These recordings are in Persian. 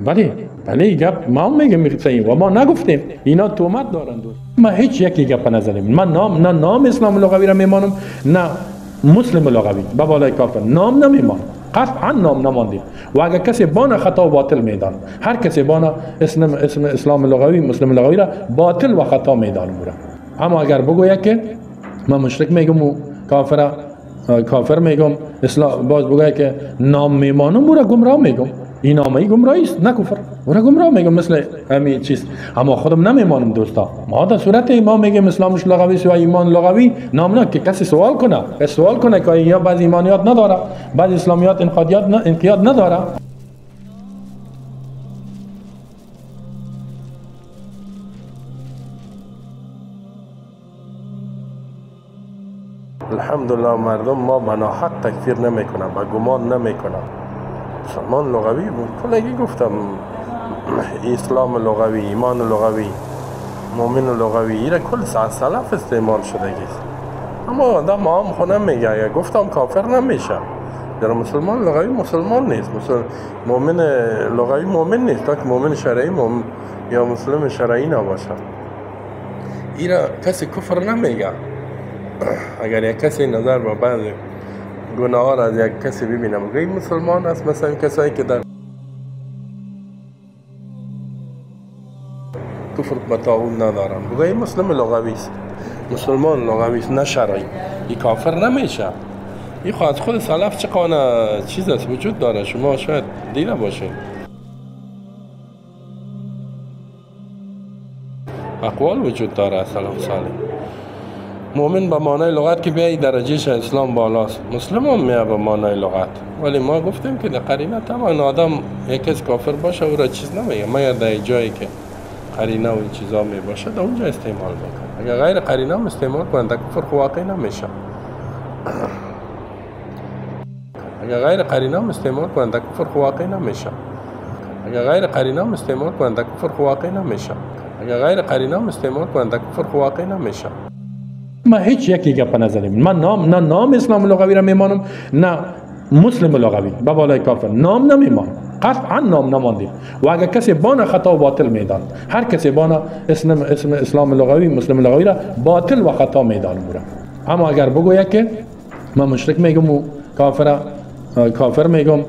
بله بله گپ ما هم میگیم صحیح و ما نگفتیم اینا تهمت دارن. ما هیچ یکی گپ نزدیم. من نام اسلام لغوی را میمانم نه مسلم لغوی به بالای کافر نام نمیمانم، قطعا نام نماندیم. و اگر کسی بان خطا و باطل میدان، هر کسی بان اسم اسلام لغوی مسلم لغوی را باطل و خطا میدانم. اما اگر بگوید که من مشرک میگم و کافر میگم، اسلام باز بگوید که نام میمانم، او را گمراه میگم. این نامه گمراهی است نه کفر، او را گمراه میگم مثل همین چیز. اما خودم نمیمانم دوستا. ما در صورت ما میگیم اسلامش لغوی و ایمان لغوی نام نه که کسی سوال کنه که یا بعض ایمانیات نداره، بعض اسلامیات انقیاد نداره. الحمدلله مردم ما بناحق تکفیر نمیکنن، با گمان نمیکنن. مسلمان لغوی بود کلگی گفتم اسلام لغوی، ایمان لغوی، مؤمن لغوی، ایره کل سلف استعمال شده است. اما آدم هم خونه میگه اگر گفتم کافر نمیشه. در مسلمان لغوی مسلمان نیست، مؤمن لغوی مؤمن نیست تا که مؤمن شرعی یا مسلم شرعی نباشه. ایره کسی کفر نمیگه. اگر یک کسی نظر به بعض گناه ها را از یک کسی ببینم بگه مسلمان است، مثلا کسایی که در کفر بتاون ندارن بگه مسلم لغوی است، مسلمان لغوی است نه شرعی، این کافر نمیشه. این خود از خود سلف چقانه چیز است وجود داره، شما شاید دیده باشین اقوال وجود داره از سلف صالح. مؤمن به معنای لغت که بیایی درجهش اسلام بالاست، مسلم هم میاد به معنای لغت. ولی ما گفتیم که در قرینه تمام آدم یک کس کافر باشه او را چیز نمیگه، مگر در جایی که قرینه و این چیزا می باشه در اونجا استعمال میکنه. اگر غیر قرینه هم استعمال کنه در کفر واقعی نمیشه. اگر غیر قرینه هم استعمال کنه در کفر واقعی نمیشه. اگر غیر قرینه هم استعمال کنه در کفر واقعی نمیشه. اگر غیر قرینه هم استعمال کنه در کفر واقعی نمیشه. ما هیچ یکی گپ نزدیم. من نام اسلام لغوی را میمانم نه مسلم لغوی به بالای کافر نام نمیمانم، قطعا نام نماندیم. و اگر کسی بان خطا و باطل میدان، هر کسی بان اسم اسلام لغوی مسلم لغوی را باطل و خطا میدانم. اما اگر بگوید که من مشرک میگم و کافر میگم،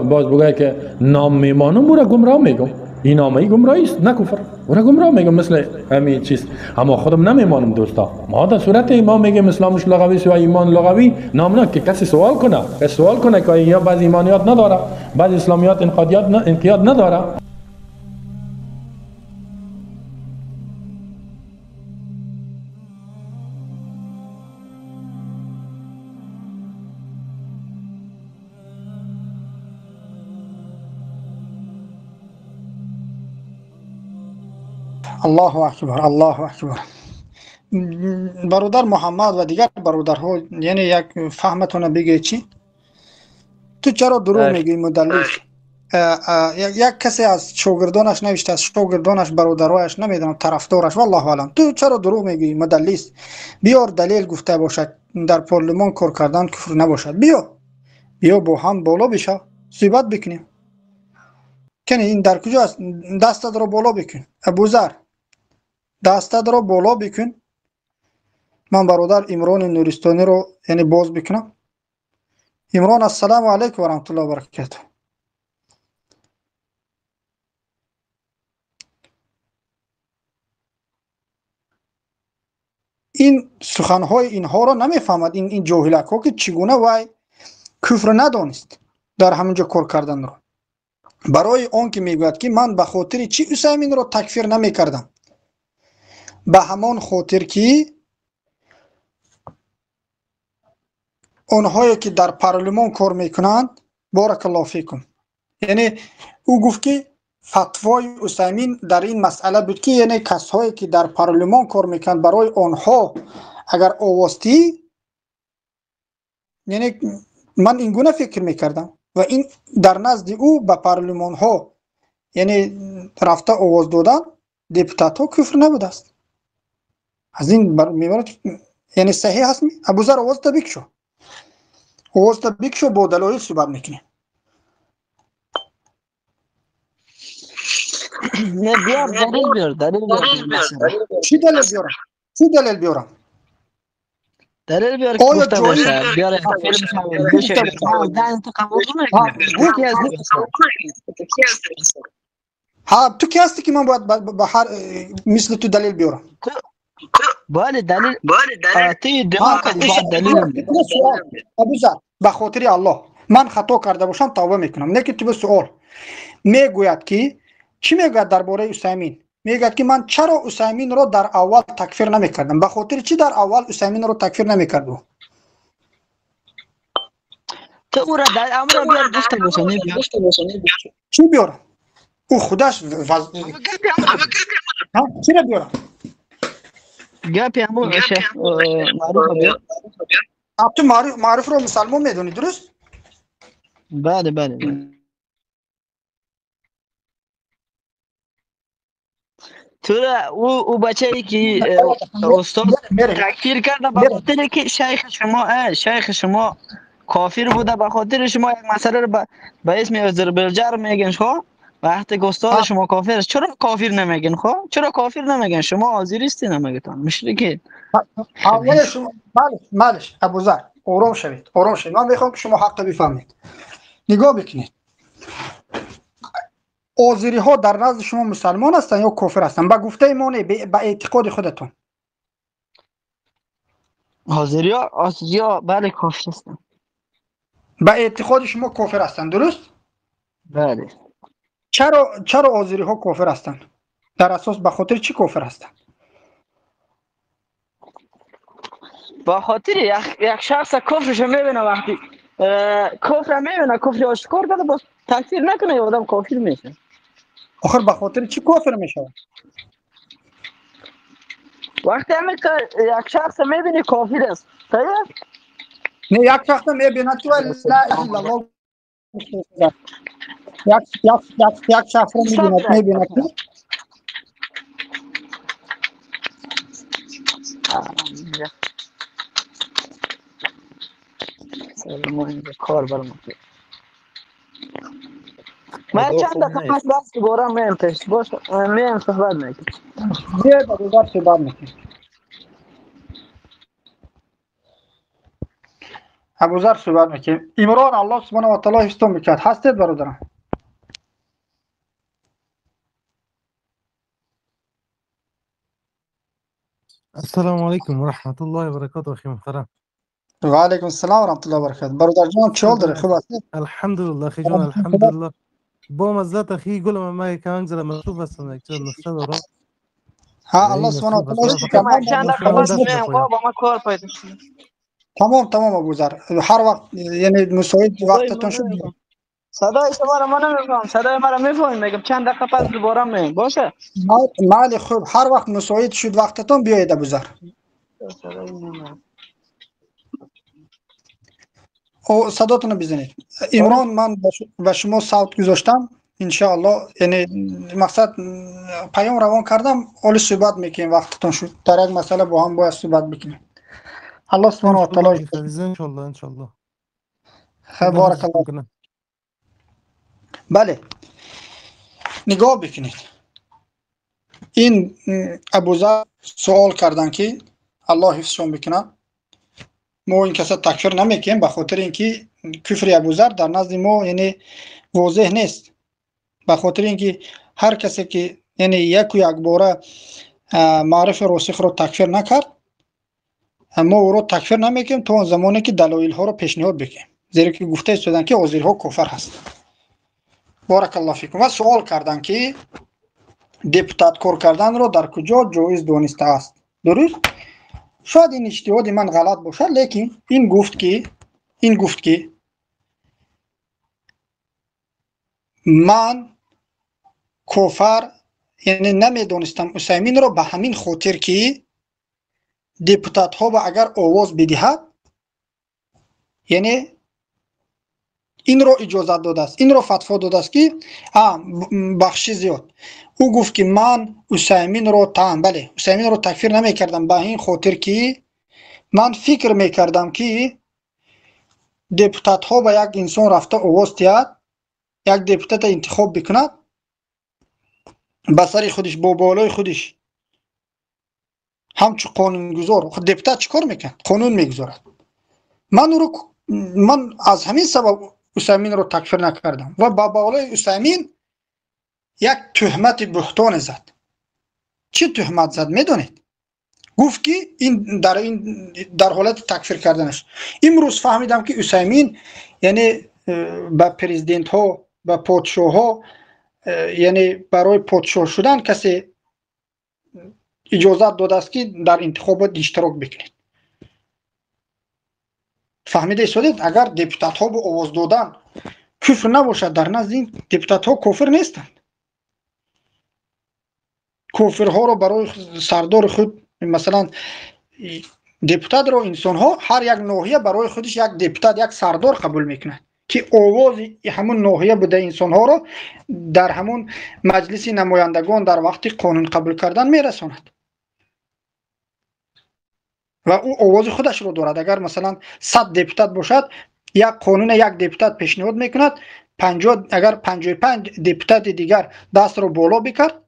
باز بگوید که نام میمانم، او را گمراه میگم. این نامه گمراهی است نه کفر، او را گمراه میگم مثل همین چیز. اما خودم نمیمانم دوستا. ما در صورت ما میگیم اسلامش لغوی و ایمان لغوی نام نه که کسی سوال کنه که یا بعض ایمانیات نداره، بعض اسلامیات انقیاد نداره. الله اکبر الله اکبر. برادر محمد و دیگر برادرها یعنی یک فهمتون بگی چی؟ تو چرا دروغ میگی مدلس؟ یک کسی از شاگردانش نوشته، از شاگردانش برادرایش نمیدونم طرفدارش والله علم، تو چرا دروغ میگی مدلس؟ بیار دلیل گفته باشد در پارلمان کار کردن کفر نباشد. بیا با هم بالا بشه صحبت بکنیم. کنی این در کجا است؟ دستت رو بالا بکن ابوذر، دستت رو بالا بکن. من برادر عمران نورستانی رو یعنی باز بکنم. عمران السلام علیکم و رحمت الله و برکاته. این سخنهای اینها رو نمیفهمد این جاهلک ها که چگونه وای کفر ندانست در همونجا کار کردن رو. برای آن که میگوید که من به خاطر چی عثیمین رو تکفیر نمی کردم، به همان خاطر که اونهایی که در پارلمان کار میکنند بارک الله فیکم، یعنی او گفت که فتوای عثیمین در این مسئله بود که یعنی کسایی که در پارلمان کار میکنند برای آنها اگر آواستی، یعنی من این گونه فکر میکردم و این در نزد او به پارلمان ها یعنی رفته آواز دادن دیپوتات ها کفر نبوده است. از این میبرد یعنی صحیح هست. ابوذر آواز تا بکشو با دلایل صحبت میکنه. نه بیار دلیل بیار چی دلیل بیارم؟ چی دلیل بیارم؟ دلیل بیار که آیا گفته جایی باشه بیار فیلم شاید بشه دن تو قبول نکنه کی از ها تو کی هستی که من باید به هر مثل تو دلیل بیارم؟ باید دلیل تی دعا کردی باید دلیل بیار ابوذر به خاطر الله من خطا کرده باشم توبه میکنم. نه که تو به سوال میگوید که چی میگوید درباره عثیمین؟ میگوید که من چرا عثیمین رو در اول تکفیر نمیکردم؟ به خاطر چی در اول عثیمین رو تکفیر نمیکردم؟ تو او را در امر بیار گفته باشه نه بیار چی بیارم؟ او خودش چی را بیارم؟ گپی همون شیخ معروف بیار تو معروف رو مسلمان میدونی درست؟ بله تو را او بچه ای که استاد تکفیر کرده به خاطر که شیخ شما کافر بوده به خاطر شما یک مسئله رو به اسم عذربالجر میگن خو وقتی که استاد شما کافر است چرا کافر نمیگن خو چرا کافر نمیگن شما آذریستی نمیگتون مشرکی اول شما مالش ابوذر آرام شوید من میخوام که شما حق بفهمید. نگاه بکنید آذری ها در نزد شما مسلمان هستن یا کافر هستن؟ به گفته ما نه به اعتقاد خودتون. آذریا بله کافر هستن به اعتقاد شما کافر هستن درست؟ بله چرا آذری ها کافر هستن؟ در اساس به خاطر چی کافر هستن؟ با خاطر یک شخص کفرش میبینه وقتی کفر میبینه کفر آشکار کرده باز تکفیر نکنه یا آدم کافر میشه. آخر به خاطر چی کافر میشه؟ وقتی همین که یک شخص میبینی کافر است نه یک شخص میبینه تو لا اله الا الله یک شخص رو میبینه تو کار برم من چند دقیقه بس دوباره میم پیش باش میم صحبت میکنم یه دقیقه صحبت میکنم. ابوذر صحبت میکنم. عمران الله سبحانه و تعالی حفظتون میکرد. هستید برادرم؟ السلام عليكم ورحمة الله وبركاته أخي محترم. و علیکم السلام و رحمت الله و برکاته. برادر جان چه حال داری؟ خوب هستی؟ الحمد لله أخي جان الحمد لله. با مزات أخي قول ما كان أنزل مكتوب أصلا يكتب نص دورة. ها الله سبحانه و تعالی چند دقیقه بس میم با ما کار پیدا تمام ابوذر هر وقت یعنی مساعد وقتتون شد. صدای شما را من نمیفهم صدای مرا میفهمید میگم چند دقیقه پس دوباره میم باشه مالی خوب هر وقت مساعد شد وقتتون بیایید ابوذر. او صداتون بزنید. عمران من به شما صوت گذاشتم ان شاء الله یعنی مقصد پیام روان کردم حالا صحبت میکنیم وقتتون شد در یک مسئله با هم باید صحبت بکنیم. الله سبحانه و تعالی ان شاء الله بارک الله. بله نگاه بکنید این ابوذر سوال کردن که الله حفظشون بکنه ما این کسا تکفیر نمیکنیم به خاطر اینکه کفر ابوذر در نزد ما یعنی واضح نیست به خاطر اینکه هر کسی که یعنی یک باره معرف راسخ رو تکفیر نکرد ما او رو تکفیر نمیکنیم تا اون زمانی که دلایل ها رو پیشنهاد بکنیم زیرا که گفته شدن که آذری ها کفر هست. بارک الله فیکم. و سوال کردن که دپوتات کار کردن رو در کجا جایز دانسته است؟ درست؟ شاید این اجتهاد من غلط باشه لیکن این گفت که من کفر یعنی نمیدونستم عثیمین رو به همین خاطر که دپوتات ها با اگر آواز بدهد یعنی این رو اجازت داده است این رو فتوا داده است که بخشی زیاد او گفت که من عثیمین رو عثیمین رو تکفیر نمی کردم به این خاطر که من فکر می کردم که دپوتات ها با یک انسان رفته آواز دهد یک دپوتات انتخاب بکند به سر خودش با بالای خودش همچون قانونگذار خود دپوتات چیکار میکن؟ قانون میگذارد. من از همین سبب اسامین رو تکفیر نکردم و با بالای اسامین یک تهمت بهتان زد. چه تهمت زد میدونید؟ گفت که این در حالت تکفیر کردنش. امروز فهمیدم که اسامین یعنی با پرزیدنت ها با پادشاه ها یعنی برای پادشاه شدن کسی اجازت داده است که در انتخابات اشتراک بکنید. فهمیده شدید؟ اگر دپوتات ها با آواز دادن کفر نباشد در نزد این دپوتات ها کافر نیستند. کافر ها رو برای سردار خود مثلا دپوتات رو انسان ها هر یک ناحیه برای خودش یک دپوتات یک سردار قبول میکنه که آواز همون ناحیه بوده انسان ها رو در همون مجلس نمایندگان در وقت قانون قبول کردن میرساند و او آواز خودش رو دارد. اگر مثلا 100 دپوتات باشد یک قانون یک دپوتات پیشنهاد میکند 50 اگر 55 دپوتات دیگر دست رو بالا بکرد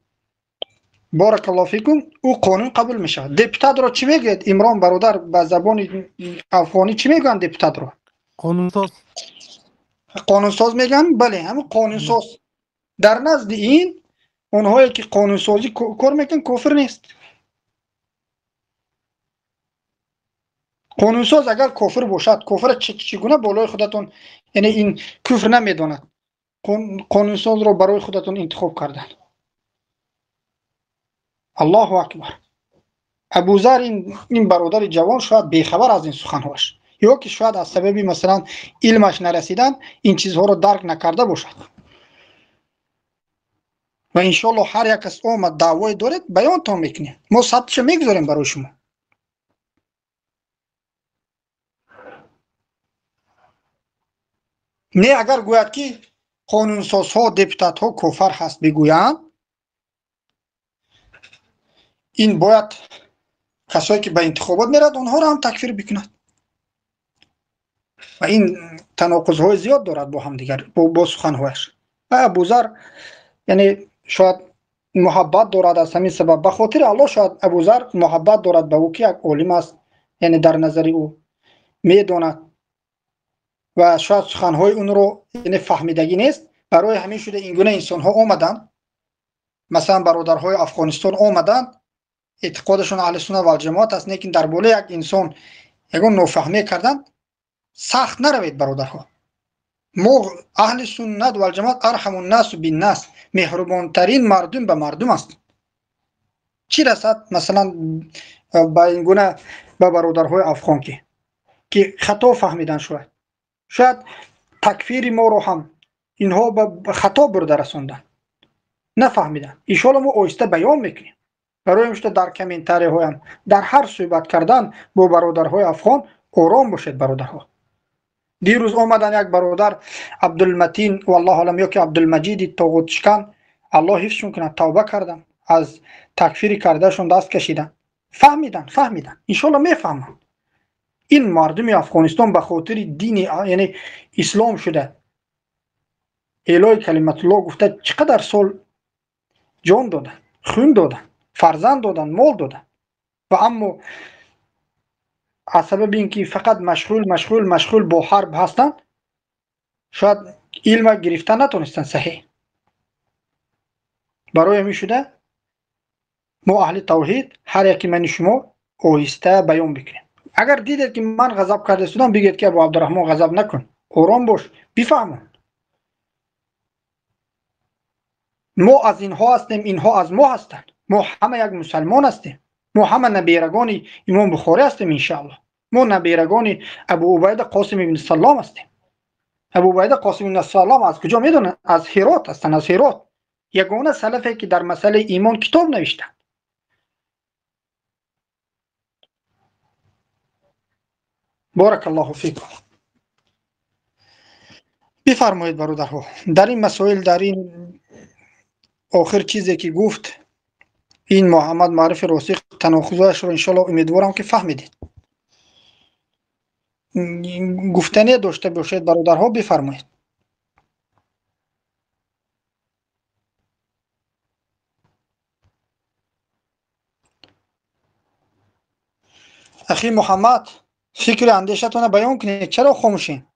بارک الله فیکم او قانون قبول میشه. دپوتات رو چی میگید عمران برادر به زبان افغانی چی میگن دپوتات رو؟ قانون ساز. قانون ساز میگن. بله همون قانون ساز. در نزد این اونهایی که قانون سازی کار میکنن کافر نیست. قانون ساز اگر کافر باشد کافر چگونه بالای خودتون یعنی این کفر نمیداند قانون ساز رو برای خودتون انتخاب کردن. الله اکبر. ابوذر این برادر جوان شاید بیخبر از این سخنهاش یا که شاید از سبب مثلا علمش نرسیدن این چیزها رو درک نکرده باشد و انشالله هر یک از آمد دعوای دارید بیان تا میکنه ما ثبتش میگذاریم برای شما. نه اگر گوید که قانونسازها دپوتات ها کفر هست بگویند این باید کسایی که به انتخابات میرد اونها رو هم تکفیر بکند و این تناقض های زیاد دارد با هم دیگر با سخنهایش. و ابوذر یعنی شاید محبت دارد از همین سبب به خاطر الله شاید ابوذر محبت دارد به او که یک عالم است یعنی در نظر او میداند و شاید سخنهای اون رو یعنی فهمیدگی نیست برای همین شده این گونه انسان ها آمدن مثلا برادرهای افغانستان آمدن اعتقادشون اهل سنت و الجماعت است لیکن در بالای یک انسان یگان نافهمی کردن. سخت نروید برادرها. ما اهل سنت و الجماعت ارحم الناس بالناس مهربان ترین مردم به مردم است. چی رسد مثلا با این گونه به برادرهای افغان که خطا فهمیدن شاید تکفیر ما رو هم اینها به خطا برده رساندن نفهمیدن. ان شاء الله ما آهسته بیان میکنیم برای همین در کامنتاری هایم در هر صحبت کردن با برادرهای افغان آرام باشید برادرها. دیروز آمدن یک برادر عبدالمتین والله علم یا که عبدالمجید طاغوتشکن الله حفظشون کنه توبه کردن از تکفیر کردهشون دست کشیدن فهمیدن ان شاء الله میفهمن. این مردم افغانستان به خاطر دین یعنی اسلام شده الهی کلمت الله گفته چقدر سال جان دادن خون دادن فرزند دادن مال دادن و اما از سبب اینکه فقط مشغول با حرب هستند شاید علم گرفتن نتونستن صحیح. برای همین شده ما اهل توحید هر یکی من شما آهسته بیان بکنیم. اگر دیدید که من غضب کرده شدم بگید که ابو عبدالرحمن غضب نکن آرام باش بفهمون ما از اینها هستیم اینها از ما هستند. ما همه یک مسلمان هستیم. ما همه نبیرگان امام بخاری هستیم ان شاء الله. ما نبیرگان ابو عبیده قاسم ابن سلام هستیم. ابو عبیده قاسم ابن سلام از کجا میدونن؟ از هرات هستند. از هرات یگانه سلفی که در مسئله ایمان کتاب نوشتن. بارک الله فیکم. بفرمایید برادرها در این مسائل در این آخر چیزی که گفت این محمد معرف راسخ تناقضش رو انشالله امیدوارم که فهمیدید. گفتنی داشته باشید برادرها بفرمایید. اخی محمد فکر اندیشتون رو بیان کنید، چرا خاموشین؟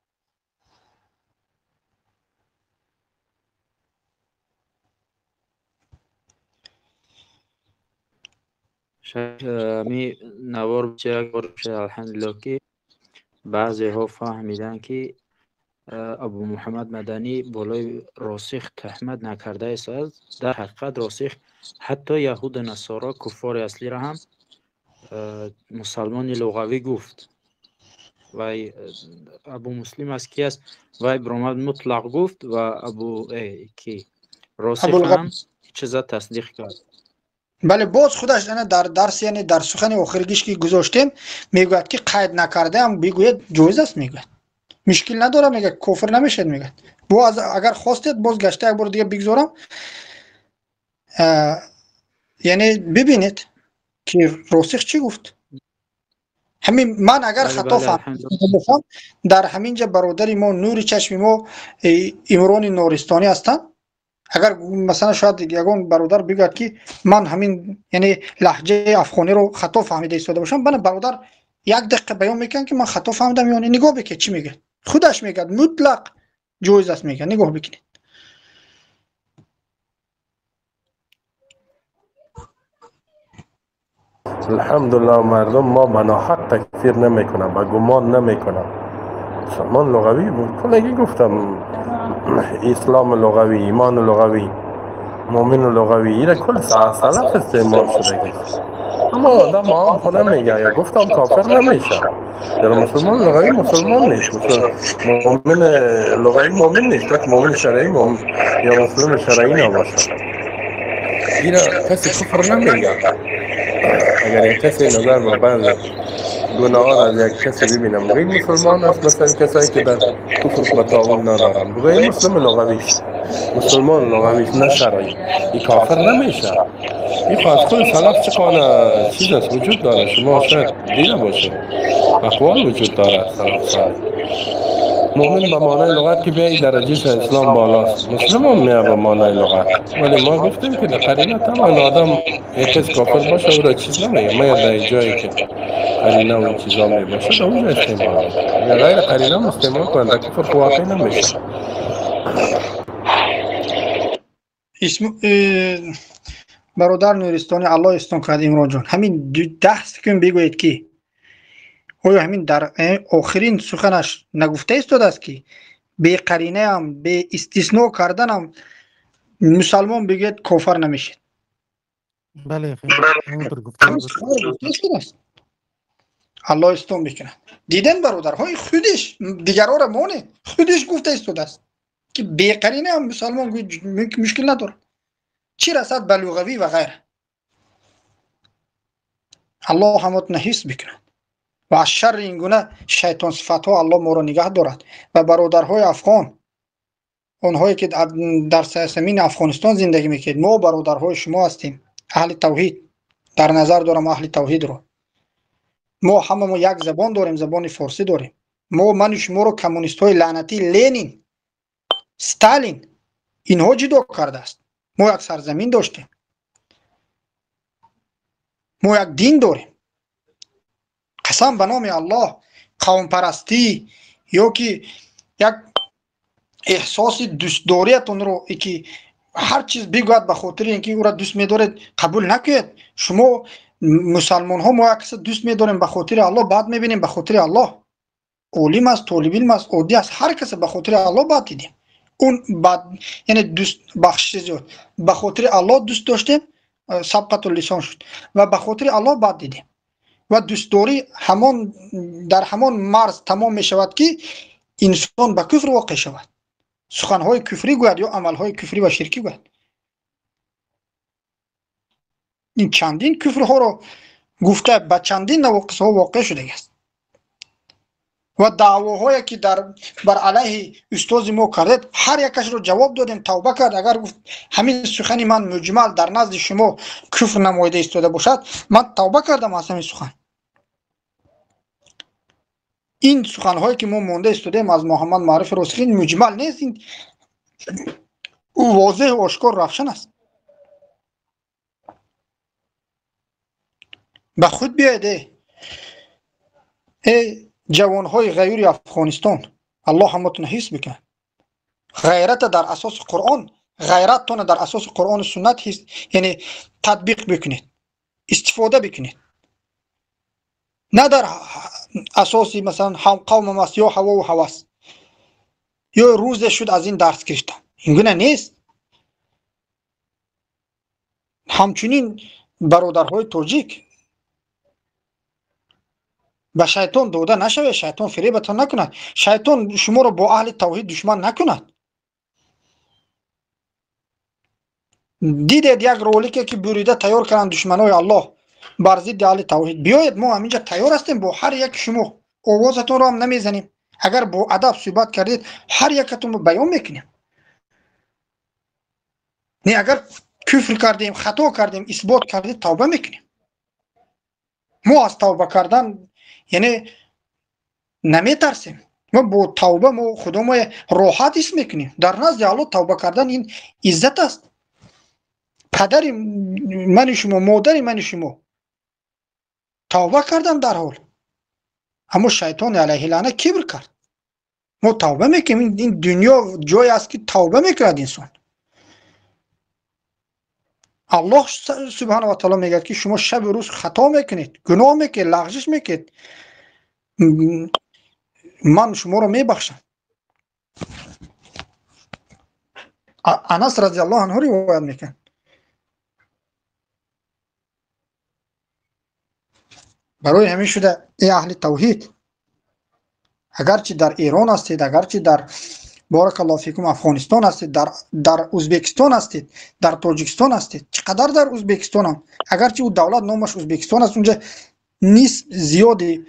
می نوار بچه بشه الحمدلله که بعضی ها فهمیدن که ابو محمد مدنی بالای راسخ تهمت نکرده است. در حقیقت راسخ حتی یهود نصارا کفار اصلی را هم مسلمان لغوی گفت. وای ابو مسلم است کی است؟ وای برآمد مطلق گفت و ابو کی راسخ هم چیز تصدیق کرد. بله باز خودش در درس یعنی در سخن آخرگیش که گذاشتیم میگوید که قید نکرده هم بگوید جایز است، میگوید مشکل نداره، میگه کفر نمیشد. میگه باز اگر خواستید باز گشته یک بار دیگه بگذارم، یعنی ببینید که راسخ چی گفت. همین من اگر خطا فهمیدم در همینجا برادری ما نور چشم ما عمران نورستانی هستن، اگر مثلا شاید یگان برادر بگوید که من همین یعنی لهجه افغانی رو خطا فهمیده ایستاده باشم، بنا برادر یک دقیقه بیان میکنه که من خطا فهمیدم، یعنی نگاه بکنید چی میگه، خودش میگه مطلق جایز است، میگه نگاه بکنید. الحمدلله مردم ما بناحق تکفیر نمیکنن، با گمان نمیکنن. مسلمان لغوی بود، کلگی گفتم اسلام لغوی، ایمان لغوی، مؤمن لغوی، ایره کل سلف استعمال شده. اما آدم عام خونه میگه یا گفتم کافر نمیشه. در مسلمان لغوی مسلمان نیست، مؤمن لغوی مؤمن نیست، تا که مؤمن شرعی یا مسلم شرعی نباشه. ایره کسی کفر نمیگه. اگر یک کسی نظر به بعض گناه از یک کسی ببینم بگوی مسلمان است، مثلا کسایی که در کفر به تعامل ندارن بگوی مسلم لغوی است، مسلمان لغوی است، نه شرعی، این کافر نمیشه. این خواهد خود سلف چقدر چیز است وجود داره، شما شاید دیده باشید اقوال وجود داره سلف صالح. مؤمن به معنای لغت که بیایی درجه اسلام بالاست، مسلم هم میه به معنای لغت، ولی ما گفتیم که در قرینه طبعا آدم یک کس کافر باشه او را چیز نمیگه، ما در جایی که قرینه و این چیزا می باشه در اونجا استعمال میکنه، اگر غیر قرینه هم استعمال کنن در کفر واقع نمیشه. برادر نورستانی الله استون کرد عمران جان، همین 10 سکند بگویید که آیا همین در آخرین سخنش نگفته ایستاده است که به قرینه هم به استثناء کردن هم مسلمان بگید کافر نمیشید؟ بله خیلی همونطور گفته است. الله استون بکنه. دیدن برادرهای خودش دیگرها را مانه خودش گفته ایستاده است که به قرینه هم مسلمان مشکل نداره، چی رسد به لغوی و غیره. الله همت نحیس بکنه و از شر این گونه شیطان صفت ها الله ما را نگه دارد. و برادرهای افغان، اونهایی که در سرزمین افغانستان زندگی میکنید، ما برادرهای شما هستیم، اهل توحید، در نظر دارم اهل توحید رو. ما همه ما یک زبان داریم، زبان فارسی داریم. من شما رو کمونیست های لعنتی لنین، ستالین اینها جدا کرده است. ما یک سرزمین داشتیم، ما یک دین داریم. قسم به نام الله قوم پرستی یا که یک احساس دوستداریتون رو که هر چیز بگوید به خاطر اینکه او را دوست می‌دارید قبول نکنید. شما مسلمان ها ما یک کس دوست می‌داریم به خاطر الله، بعد می‌بینیم به خاطر الله، عالم است، طالب علم است، عادی است، هر کس به خاطر الله بعد دیدیم. اون بعد یعنی دوست بخشش به خاطر الله دوست داشتیم، سبقت اللسان شد و به خاطر الله بعد دیدیم. و دوستداری همان در همان مرز تمام می شود که انسان به کفر واقع شود، سخنهای کفری گوید یا عملهای کفری و شرکی گوید. این چندین کفرها رو گفته به چندین نواقص ها واقع شده است. و دعواهایی که بر علیه استاد ما کردید هر یکش رو جواب دادیم، توبه کرد. اگر گفت همین سخن من مجمل در نزد شما کفر نمایده ایستاده باشد، من توبه کردم از همین سخن. این سخن‌هایی که ما مونده استودیم از محمد معرف راسخی مجمل نیست، این واضح و آشکار روشن است. به خود بیایید ای جوانهای غیور افغانستان، الله همتون حفظ بکن. غیرت در اساس قرآن، غیرتتون در اساس قرآن و سنت حفظ، یعنی تطبیق بکنید، استفاده بکنید، نه در اساسی مثلا هم قوم است یا هوا و هوس یا روز شد از این درس گرفتم. این گونه نیست. همچنین برادرهای تاجیک به شیطان دوده نشوه، شیطان فریبتان نکند، شیطان شما را با اهل توحید دشمن نکند. دیدید یک رولیکی که بریده تیار کردن دشمنای الله بر ضد اهل توحید، بیایید ما همینجا تیار هستیم، با هر یک شما آوازتون رو هم نمیزنیم، اگر با ادب صحبت کردید هر یکتون رو بیان میکنیم. نه اگر کفر کردیم، خطا کردیم، اثبات کردید، توبه میکنیم. ما از توبه کردن یعنی نمیترسیم، ما با توبه ما خودمون راحت حس میکنیم. در نزد الله توبه کردن این عزت است. پدر من شما، مادر من شما توبه کردن در حال، اما شیطان علیه لعنت کبر کرد. ما توبه میکنیم. این دنیا جای است که توبه میکرد انسان. الله سبحانه و تعالی میگه که شما شب و روز خطا میکنید، گناه میکنید، لغزش میکنید، من شما رو میبخشم. انس رضی الله عنه روایت میکنه برای همین شده ای اهل توحید، اگرچه در ایران هستید، اگرچه در بارک الله فیکم افغانستان هستید، در ازبکستان هستید، در تاجیکستان هستید، چقدر در ازبکستان هم اگرچه او دولت نامش ازبکستان است، اونجا نیست زیادی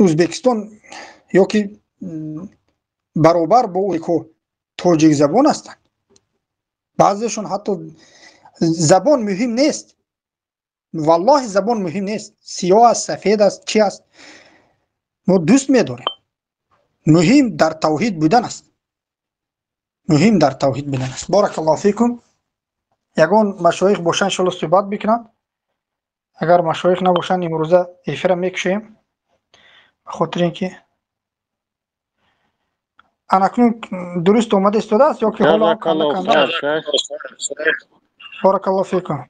ازبکستان یا که برابر با اوی که تاجیک زبان هستند. بعضیشون حتی زبان مهم نیست، والله زبان مهم نیست، سیاه است، سفید است، چی است، ما دوست می‌داریم. مهم در توحید بودن است، مهم در توحید بودن است. بارک الله فیکم. یگان مشایخ باشن انشاءالله صحبت بکنن، اگر مشایخ نباشن امروزه ایفر میکشیم، خاطر اینکه اناکنون درست اومده استوده است یا که حالا هم کنده کنده. بارک الله فیکم.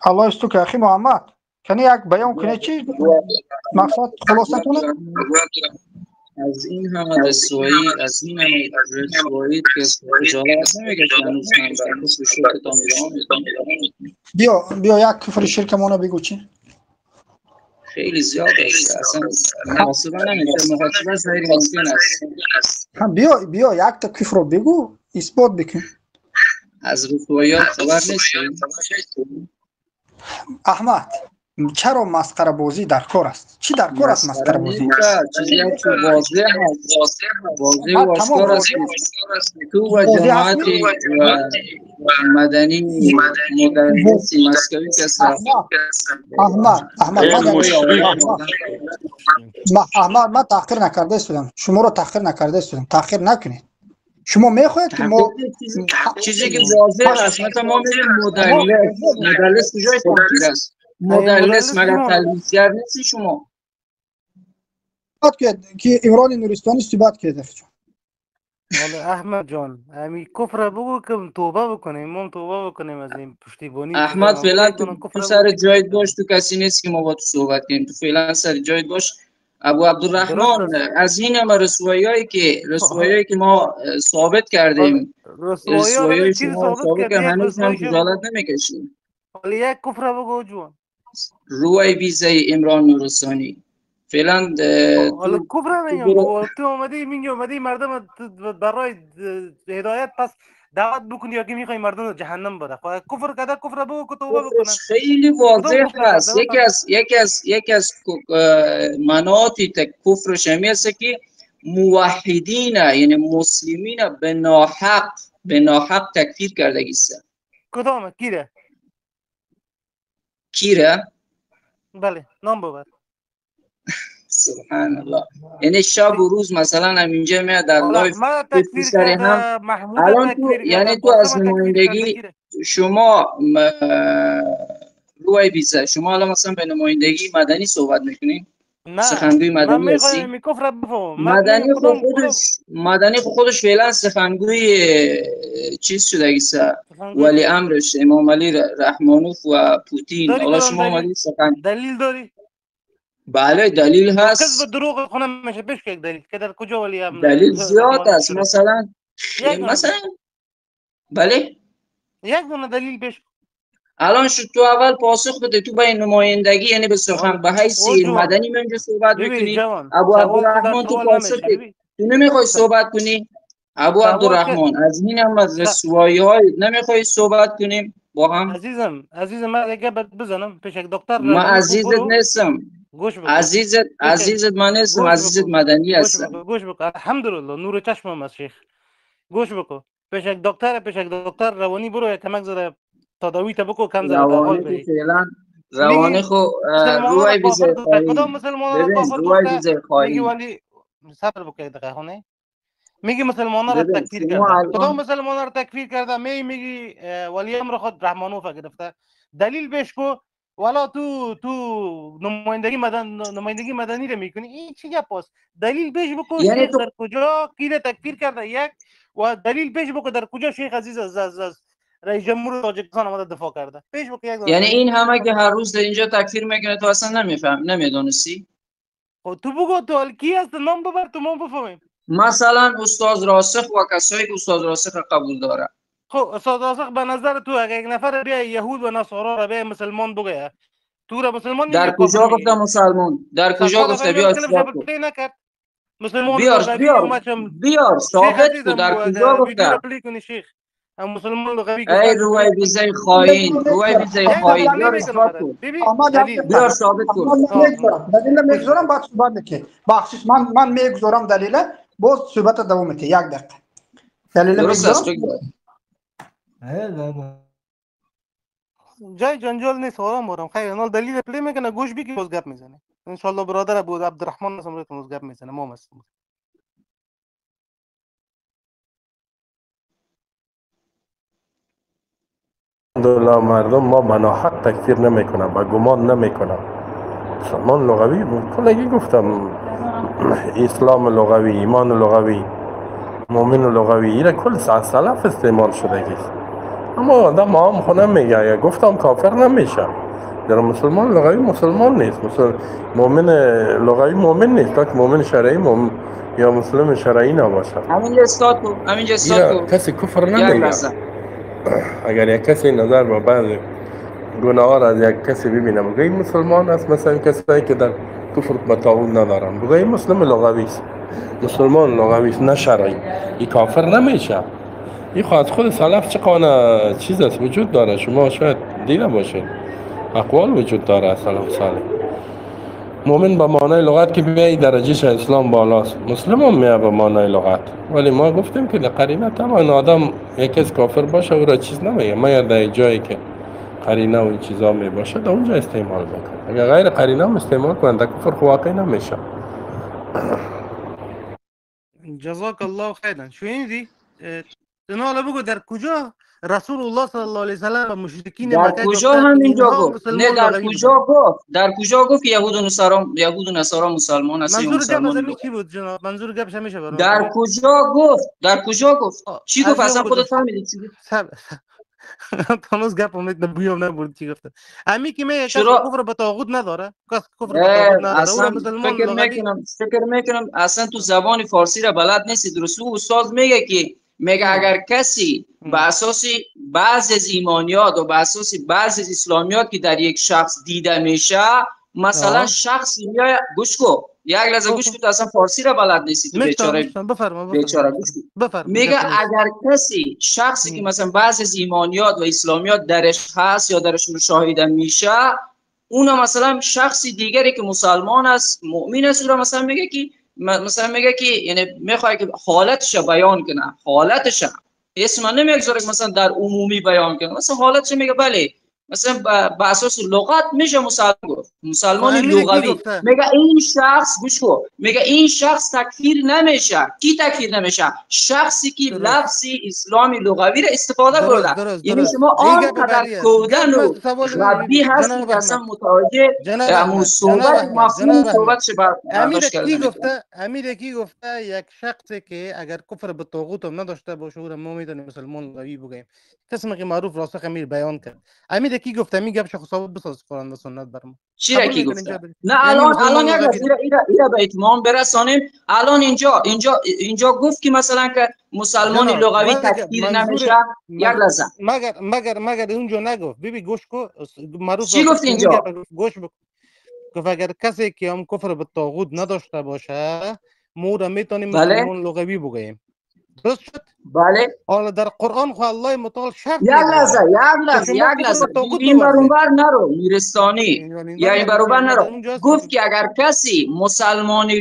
الله استو که اخی محمد کنی یک بیان کنی چی مقصد خلاصه کنه از این همه رسوایی، از این همه رسوایی که خجالت نمیگه که هنوز من بر کفر شرکتان ادامه بیا یک کفر شرکمانو بگو چی؟ خیلی زیاد است، اصلا محاسبه نمیشه، محاسبه غیر ممکن است. بیا یک تا کفر رو بگو، اثبات بکن. از رسواییات خبر نیست احمد. چرا مسخره بازی در کار است؟ چی در کار است مسخره بازی؟ چیزی که واضح است، واضح و آشکار است. تو و جماعت و مدنی مدرسی مسکوی کسا احمد من تحقیر نکرده استودم، شما رو تحقیر نکرده استودم، تحقیر نکنید. شما میخواید که ما چیزی که واضح است، مثلا ما میگیم مدرس کجای تحقیر است؟ مدرس مگر تلویزگر نیستی شما؟ که عمران نورستانی صحبت کرده. والا احمد جان همین کفر بگو که توبه بکنیم، ما توبه بکنیم از این پشتیبانی. احمد فعلا تو سر جایت باش، تو کسی نیست که ما با تو صحبت کنیم، تو فعلا سر جایت باش. ابو عبدالرحمن از این همه رسواییایی که ما ثابت کردیم، رسواییای شما ثابت که هنوز هم خجالت نمیکشیم. حالا یک کفر بگو جوان. روی ویزه عمران نورستانی فعلا حالا کفر نمیگم، تو اومدی مردم برای هدایت پس دعوت بکنی یا که میخوای مردم رو جهنم بره. کفر کده کفر بگو که توبه بکنن. خیلی واضح است. یکی از مناطق کفر شمی است که موحدین یعنی مسلمین به ناحق تکفیر کرده است. کدامه کیره؟ کیره؟ بله نام ببر. سبحان الله. یعنی شب و روز مثلا اینجا میاد در لایف ما تکفیر سر هم. کرده، محمود الان تو تکفیر یعنی کرده، تو از قاسم تکفیر نمایندگی کرده. شما روی بیزه شما الان مثلا به نمایندگی مدنی صحبت میکنین؟ نه سخنگوی من مدنی میخوایم هستی؟ می کفر بفهم. مدنی خودش فعلا سخنگوی چیز شده ایسا ولی امرش امام علی رحمانوف و پوتین. داری حالا کدام شما آمدید دلیل داری؟ بله دلیل هست. کذب دروغ خونم میشه پیش که دلیل که در کجا ولی دلیل زیاد است. مثلا بله یک دونه دلیل پیش. الان شد تو اول پاسخ بده. تو به این نمایندگی یعنی به سخن به حیث مدنی منجا صحبت میکنی. ابو عبدالرحمن تو پاسخ تو نمیخوای صحبت کنی. ابو عبدالرحمن از این هم از رسوایی های نمیخوای صحبت کنیم با هم. عزیزم من دیگه بزنم پیش یک دکتر. ما عزیزت نیستم. عزیزت من نیستم. عزیزت مدنی هستم. گوش بکن. الحمدلله نور چشمم است شیخ. گوش بکن. پیش یک دکتر روانی برو کمک زره تداوی تا بکو کم زره بحال بشی. روانی خو روی بیزه خواهی. کدام مسلمانان را کافر گفته؟ میگی ولی صبر بکنید دقیقه خونه. میگی مسلمانان را تکفیر کرده. کدام مسلمانان را تکفیر کرده؟ میگی ولی امر خود رحمانوف گرفته. دلیل پیش کو. والا تو نمایندگی مدنی رو میکنی. این چی گپ است؟ دلیل پیش بکو یعنی شیخ در کجا کی را تکفیر کرده یک و دلیل پیش بکو در کجا شیخ عزیز از رئیس جمهور تاجیکستان آمده دفاع کرده. پیش بکو یک. یعنی این همه که هر روز در اینجا تکفیر میکنه تو اصلا نمیدونستی؟ خب تو بگو تو کی هست نام ببر تو ما بفهمیم. مثلا استاد راسخ و کسایی که استاد راسخ قبول داره. خب استاد راسخ به نظر تو اگه یک نفر بیا یهود و نصارا را بیا مسلمان بگه تو را مسلمان در کجا گفته مسلمان؟ در کجا گفته؟ بیا اثبات کن. مسلمان بیار ثابت کو. در کجا گفته؟ مسلمان لغوی گفته ای روی بیزه خائن بیار اثبات کو. بیار ثابت کو. دلیل میگذارم بعد صحبت میکنی. بخشش من میگذارم دلیل باز صحبت دوام میکنی. یک دقیقه دلیل میگذارم. جای جنجال نیست. آرام خیر نال دلیل پلی میکنه گوش بی که باز گپ میزنه. ان شاء الله برادر ابو عبدالرحمن سمرت باز گپ میزنه. ما مست الحمدلله مردم ما بناحق تکفیر نمیکنن با گمان نمیکنن. مسلمان لغوی بود کلگی گفتم اسلام لغوی ایمان لغوی مؤمن لغوی ایره کل سلف استعمال شده گیست. اما آدم هم خونه میگه گفتم کافر نمیشه. در مسلمان لغوی مسلمان نیست. مؤمن لغوی مؤمن نیست تا که مؤمن شرعی یا مسلم شرعی نباشه. همینجا استاد کو کسی کفر نمیگه. اگر یک کسی نظر با بعض گناه ها را از یک کسی ببینه بگه این مسلمان است، مثلا کسایی که در کفر متعاون ندارن بگه این مسلم لغوی است، مسلمان لغوی است نه شرعی، این کافر نمیشه. این خواهد خود سلف چقدر چیز است وجود داره. شما شاید دیده باشید اقوال وجود داره. سلف صالح مؤمن به معنای لغت که بیایی درجهش اسلام بالاست، مسلم هم میه به معنای لغت. ولی ما گفتیم که در قرینه طبعا آدم یکی از کافر باشه او را چیز نمیگه، مگر در جایی که قرینه و این چیزا می باشه در اونجا استعمال میکنه. اگر غیر قرینه هم استعمال کنن در کفر واقعی نمیشه. جزاک الله خیرا. شنیدی؟ حالا بگو در کجا رسول الله صلی الله علیه و سلم و مشرکین در کجا همینجا گفت؟ نه در کجا گفت یهود و نصارا مسلمان هستن؟ منظور چی بود جناب؟ منظور گپش همیشه برام در کجا گفت چی گفت؟ اصلا خودت فهمیدی چی گفت؟ تماس گپ امید نبویم نبود چی گفت. امی که میگه کفر به طاغوت نداره، کفر به طاغوت نداره اون مسلمان فکر میکنم اصلا تو زبان فارسی را بلد نیستی. درست استاد میگه اگر کسی به اساس بعضی از ایمانیات و به اساس بعضی از اسلامیات که در یک شخص دیده میشه، مثلا شخص یا گوش کو یک لحظه گوش کو، تو اصلا فارسی را بلد نیستی تو بیچاره گوش کو. میگه اگر کسی شخصی که مثلا بعضی از ایمانیات و اسلامیات درش هست یا درش مشاهده میشه، اون مثلا شخصی دیگری که مسلمان است مؤمن است او مثلا میگه که یعنی میخواد که حالتش بیان کنه، حالتش اسم نمیگذاره که مثلا در عمومی بیان کنه، مثلا حالتش میگه بله مثلا با اساس لغت میشه مسلمان گفت. مسلمان لغوی میگه این شخص گوش کن، میگه این شخص تکفیر نمیشه. کی تکفیر نمیشه؟ شخصی که لفظ اسلامی لغوی را استفاده کرده. یعنی شما آنقدر کودن و غبی هستی که اصلا متوجه صحبت مفهوم صحبت برداشت کردن. امیر کی گفته یک شخصی که اگر کفر به طاغوت هم نداشته باشه او ما میتونیم مسلمان لغوی بگیم. کسی که معروف راسخ امیر بیان کرد. امیر کی گفته میگه شخص ثابت بساز قرآن و سنت برام. چی را کی گفته؟ نه الان یک لحظه ایرا به اتمام برسانیم. الان اینجا گفت که مثلا که مسلمانی لغوی تکفیر نمیشه. یک لحظه مگر اونجا نگفت. ببین گوش کو معروف چی گفت اینجا؟ گوش گفت اگر کسی که هم کفر به طاغوت نداشته باشه ما را میتونیم مسلمان لغوی بگیم. درست شد؟ بله. حالا در قرآن خو الله متعال شرط یک لحظه این برابر نرو میرستانی یا این برابر نرو. گفت که اگر کسی مسلمانی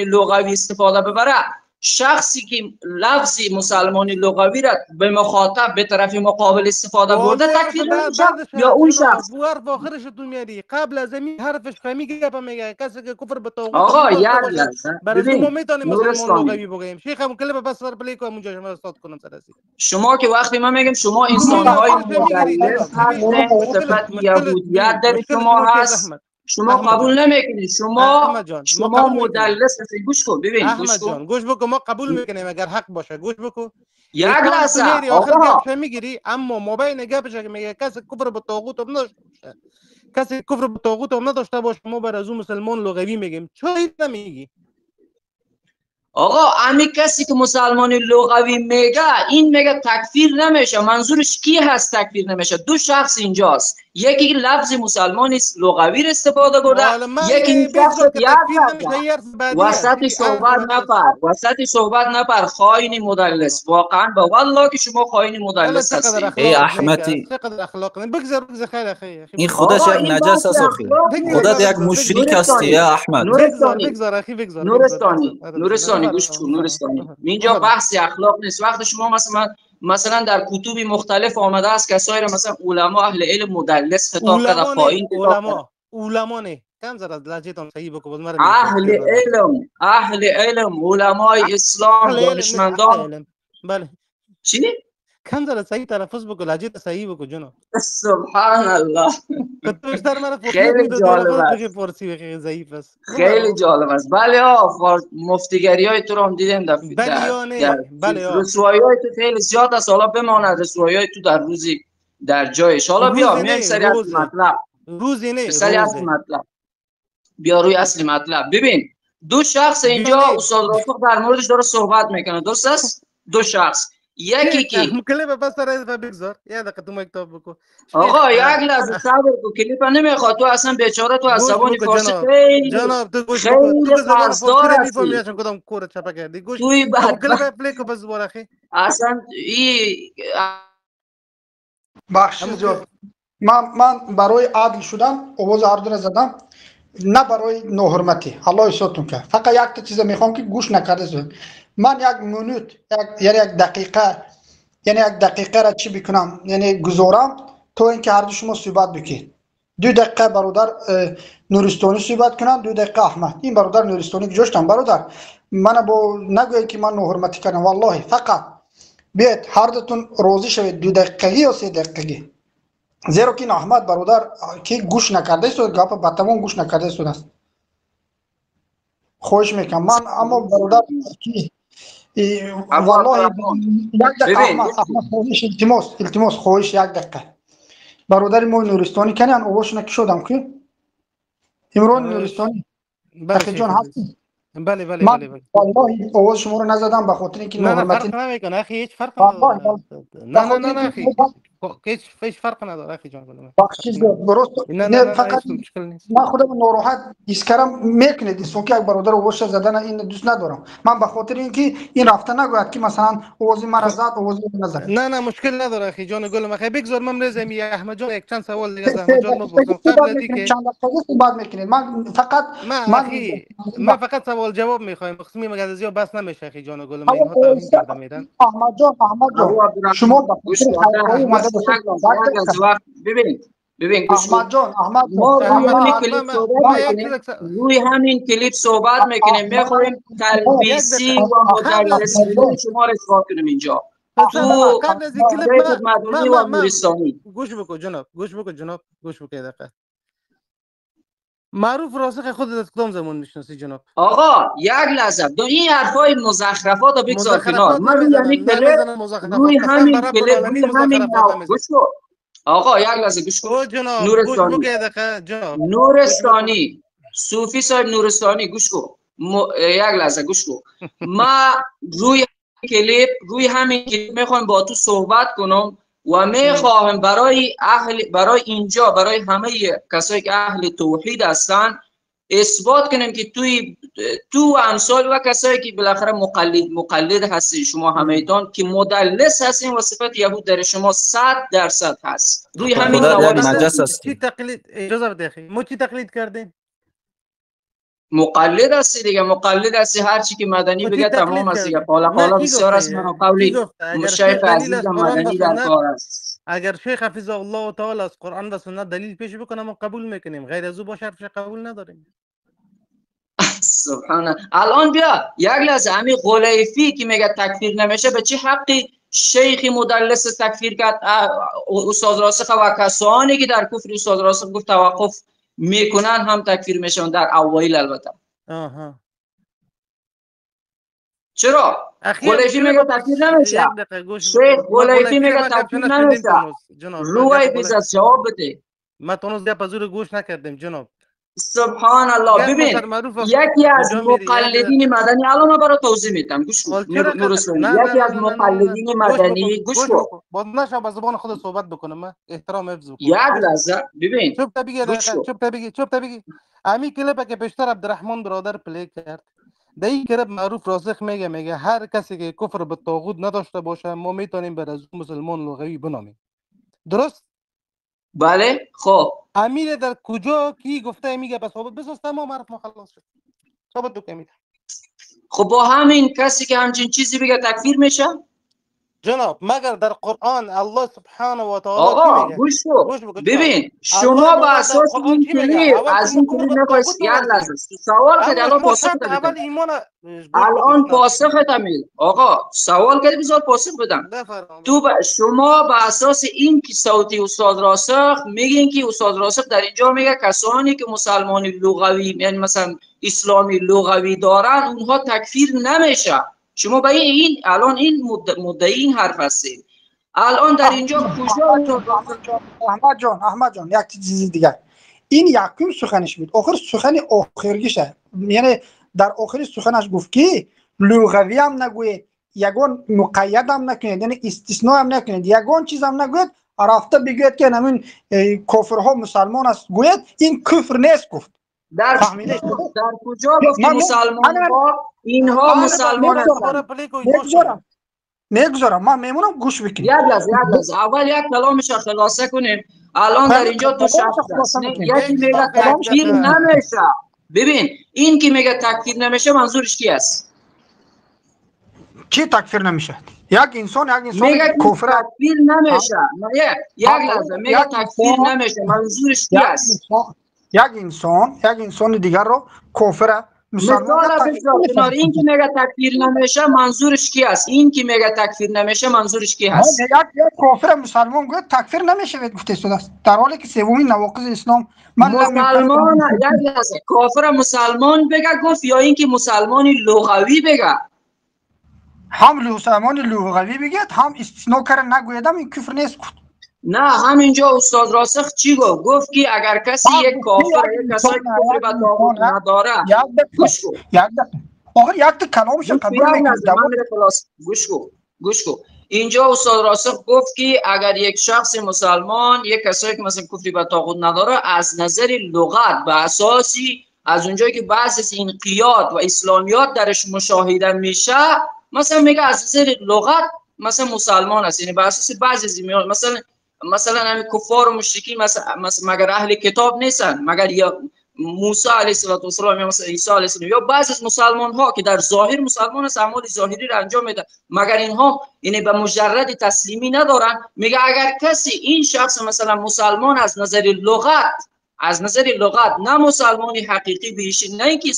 لغوی استفاده ببره، شخصی که لفظ مسلمانی لغوی را به مخاطب به طرف مقابل استفاده برده تکفیر نمیشه یا اون شخص؟ حرف آخرش تو میاری قبل از این حرفش فهمیگه میگه کسی که کفر به طاغوت آقا یاد لازم برای ما میتونیم مسلمان لغوی بگیم. شیخ ابو کلب بس سر پلی کنم اونجا شما استاد کنم سرسی. شما که وقتی ما میگیم شما انسان‌های مدلس هستید، صفت یهودیت در شما هست، شما قبول نمیکنید. شما مدلس هستید. گوش کن ببین، گوش کن، گوش بکن. ما قبول میکنیم اگر حق باشه. گوش بکن. یک لحظه آقا گپش میگیری اما ما بین گپش که میگه کسی کفر به طاغوت هم نداشته باشه، کسی کفر به طاغوت هم نداشته باشه ما بر از اون مسلمان لغوی میگیم. چرا نمیگی؟ آقا امی کسی که مسلمانی لغوی میگه این میگه تکفیر نمیشه. منظورش کی هست تکفیر نمیشه؟ دو شخص اینجاست، یکی لفظ مسلمانی لغوی را استفاده کرده، یکی این شخص وسط صحبت نپر خائن مدلس. واقعا با والله که شما خائن مدلس هستید. ای احمدی چقدر اخلاق بگذار خیر اخی. این خودش یک نجس است اخی. خودت یک مشرک هستی یا احمد. بگذار اخی بگذار. نورستانی گوش کن نورستانی. اینجا بحث اخلاق نیست. وقت شما مثلا در کتب مختلف آمده است کسایی را مثلا علما اهل علم مدلس خطاب کرده، پایین علما نه کم زرد لهجه‌تون صحیح بگو. اهل علم علمای اسلام دانشمندان. بله چی؟ کم زرد صحیح تلفظ بگو، لهجه‌ت صحیح بگو جناب. سبحان الله. خیلی جالب است. خیلی جالب است. بله مفتیگری های تو رو هم دیدیم بله رسوایی های تو خیلی زیاد است. حالا بماند رسوایی های تو در روزی در جایش. حالا بیا میایم سری اصل مطلب. روزی نه سری اصل مطلب. بیا روی اصل مطلب. ببین دو شخص اینجا استاد رافق در موردش داره صحبت میکنه. درست است؟ دو شخص، یکی که کلیپ بس سر بگذار یه دقیقه تو مکتب بکن. آقا یک لحظه صبر کن. کلیپ نمیخواد. تو اصلا بیچاره تو از زبان فارسی خیلی جناب تو گوش بکن. تو زبان فارسی میفهمی چون کدام کور چپا کردی. گوش کلیپ پلی کو بس بار اخی. اصلا بخشش جان من برای عادل شدن آواز عرض زدم، نه برای ناحرمتی. الله یسوتون که فقط یک تا چیز میخوام که گوش نکرده شد. من یک منوت یعنی یک دقیقه را چی بکنم، یعنی گذارم تو اینکه هر دو شما صحبت بکنید. 2 دقیقه برادر نورستانی صحبت کنن، 2 دقیقه احمد. این برادر نورستانی گذاشتم. برادر من با نگوید که من ناحرمتی کردم. والله فقط بیاید هر دوتون راضی شوید 2 دقیقگی یا 3 دقیقگی. زیرا که این احمد برادر که گوش نکرده شد، گپ با تمام گوش نکرده شد است. خوش میکنم من. اما برادر کی والله یک دقیقه احمد خوش التماس خوش یک دقیقه برادر ما نورستانی کنن اوش نکشودم که امران نورستانی بله جان هستی. بله والله آواز شما رو نزدم به خاطر اینکه ناحرمتی نمیکنه اخی. هیچ فرق نداره. نه اخی هیچ فرق نداره اخی جان. بخشش درست نه فقط من خودم ناراحت حس کردم میکنه دیسون که یک برادر آواز زدن این دوست ندارم. من به خاطر اینکه این رفته نگوید که مثلا آواز من زد آواز نزد. نه مشکل نداره اخی جان گلم. اخی بگذار من میرزم یا احمد جان یک چند سوال دیگه از احمد جان بپرسم قبل از اینکه چند دقیقه بعد میکنید. من فقط سوال جواب میخوایم. قسمی مگه زیاد بس نمیشه اخی جان گلم. اینها تامین کرده میرن. احمد جان شما ببینید ببین گوش کن. احمد جان ما روی همین کلیپ صحبت میکنیم، روی همین کلیپ صحبت میکنیم، میخوایم تلبیسی و مدلسگری شما رو اصلاح کنیم اینجا تو بیت مدنی و نورستانی. گوش بکن جناب، گوش بکن جناب، گوش بکن دقیقه. معروف راسخ خودت از کدام زمان میشناسی جناب؟ آقا یک لحظه دو این حرفای مزخرفات رو بگذار کنار. من روی همین کلیپ گوش کن. آقا یک لحظه گوش کن. نورستانی صوفی صاحب نورستانی گوش کن. یک لحظه گوش کن. ما روی کلیپ همین کلیپ میخوایم با تو صحبت کنم و میخواهم برای اینجا برای همه کسایی که اهل توحید هستن اثبات کنیم که تو و امثال و کسایی که بالاخره مقلد هستی شما همه‌تان که مدلس هستین و صفت یهود در شما 100% هست. روی همین چی تقلید اجازه بده اخی ما چی تقلید کردیم؟ مقلد هستی دیگه، مقلد هستی هر چی که مدنی بگه تمام است دیگه. قال بسیار است. من قولی شیخ عزیز مدنی در کار است. اگر شیخ حفظه الله تعالی از قرآن و سنت دلیل پیش بکنه ما قبول میکنیم، غیر از او با شرطش قبول نداریم. سبحان الله. الان بیا یک لحظه همین غلیفی که میگه تکفیر نمیشه به چه حقی شیخی مدلس تکفیر کرد؟ استاد راسخ و کسانی که در کفر استاد راسخ گفت توقف میکنن هم تکفیر میشن در اوایل البته. چرا؟ غلیفی میگه تکفیر نمیشه. شیخ غلیفی میگه تکفیر نمیشه. روی بیز از جواب بده. ما تونس گپ از گوش نکردیم جناب. سبحان الله. ببین یکی از مقلدین مدنی الان ما برای توضیح میدم گوش کن. یکی از مقلدین مدنی گوش کن. باز نشه با زبان خود صحبت بکنم. من احترام حفظ بکنم. یک لحظه ببین. چوب تا بگی. امی کلیپی که پیشتر عبدالرحمن برادر پلی کرد. در این کلیپ معروف راسخ میگه هر کسی که کفر به طاغوت نداشته باشه ما میتونیم بر از مسلمان لغوی بنامیم. درست؟ بله. خب امیر در کجا کی گفته میگه بس ثابت بس تمام حرف ما خلاص شد. ثابت دو امیر. خب با همین کسی که همچین چیزی بگه تکفیر میشه؟ جناب مگر در قرآن الله سبحانه و تعالی آقا گوش کن. ببین شما با اساس این کلیپ از این کلیپ نخواهید یاد لازم سوال کردی الان پاسخ بدم. الان پاسخ بدم. آقا سوال کردی بذار پاسخ بدم. شما با اساس این که صوتی استاد راسخ میگین که استاد راسخ در اینجا میگه کسانی که مسلمانی لغوی یعنی مثلا اسلامی لغوی دارن اونها تکفیر نمیشه. شما به این الان این مدعی این حرف هستید. الان در اینجا کجا احمد جان یک چیز دیگه این یکم سخنش بود آخر سخن آخرگیشه یعنی در آخر سخنش گفت که لغوی هم نگوید یگان مقید هم نکنید یعنی استثناء هم نکنید یگان چیز هم نگوید رفته بگوید که همین کافرها مسلمان است گوید این کفر نیست گفت در کجا گفت مسلمان ها اینها مسلمان هستند میگذارم من میمونم گوش بکنید یک لحظه اول یک کلامش خلاصه کنیم. الان در اینجا دو شخص هست یکی میگه تکفیر نمیشه. ببین این که میگه تکفیر نمیشه منظورش کی است؟ چی تکفیر نمیشه؟ یک انسان میگه کفر تکفیر نمیشه. یک لحظه میگه تکفیر نمیشه منظورش کی است؟ یک انسان دیگر رو کافر مسلمان کنار این که میگه تکفیر نمیشه منظورش کی است؟ این که میگه تکفیر نمیشه منظورش کی هست؟ یک کافر مسلمان گفت تکفیر نمیشه گفته شده است در حالی که سومین نواقض اسلام مسلمان یک لحظه کافر مسلمان بگه گفت یا اینکه مسلمانی لغوی بگه؟ هم مسلمانی لغوی بگید هم استثناء کرده نگویدم این کفر نیست گفت. نه همینجا استاد راسخ چی گفت؟ گفت که اگر کسی یک کافر یک کسایی که کفر به طاغوت نداره یک کلامش قبول گوش کن. اینجا استاد راسخ گفت که اگر یک شخص مسلمان یک کسایی که مثلا کفر به طاغوت نداره از نظر لغت به اساسی از اونجایی که بعضی از انقیاد و اسلامیات درش مشاهده میشه مثلا میگه از نظر لغت مثلا مسلمان است. یعنی به اساس بعضی زمینات مثلا همین کفار و مشرکین مثلا مگر اهل کتاب نیستن؟ موسی علیه السلام یا مثلا عیسی علیه السلام یا بعضی از مسلمان ها که در ظاهر مسلمان است اعمال ظاهری را انجام میده، مگر اینها یعنی به مجرد تسلیمی ندارن؟ میگه اگر کسی این شخص مثلا مسلمان از نظر لغت نه مسلمانی حقیقی بهش، نه اینکه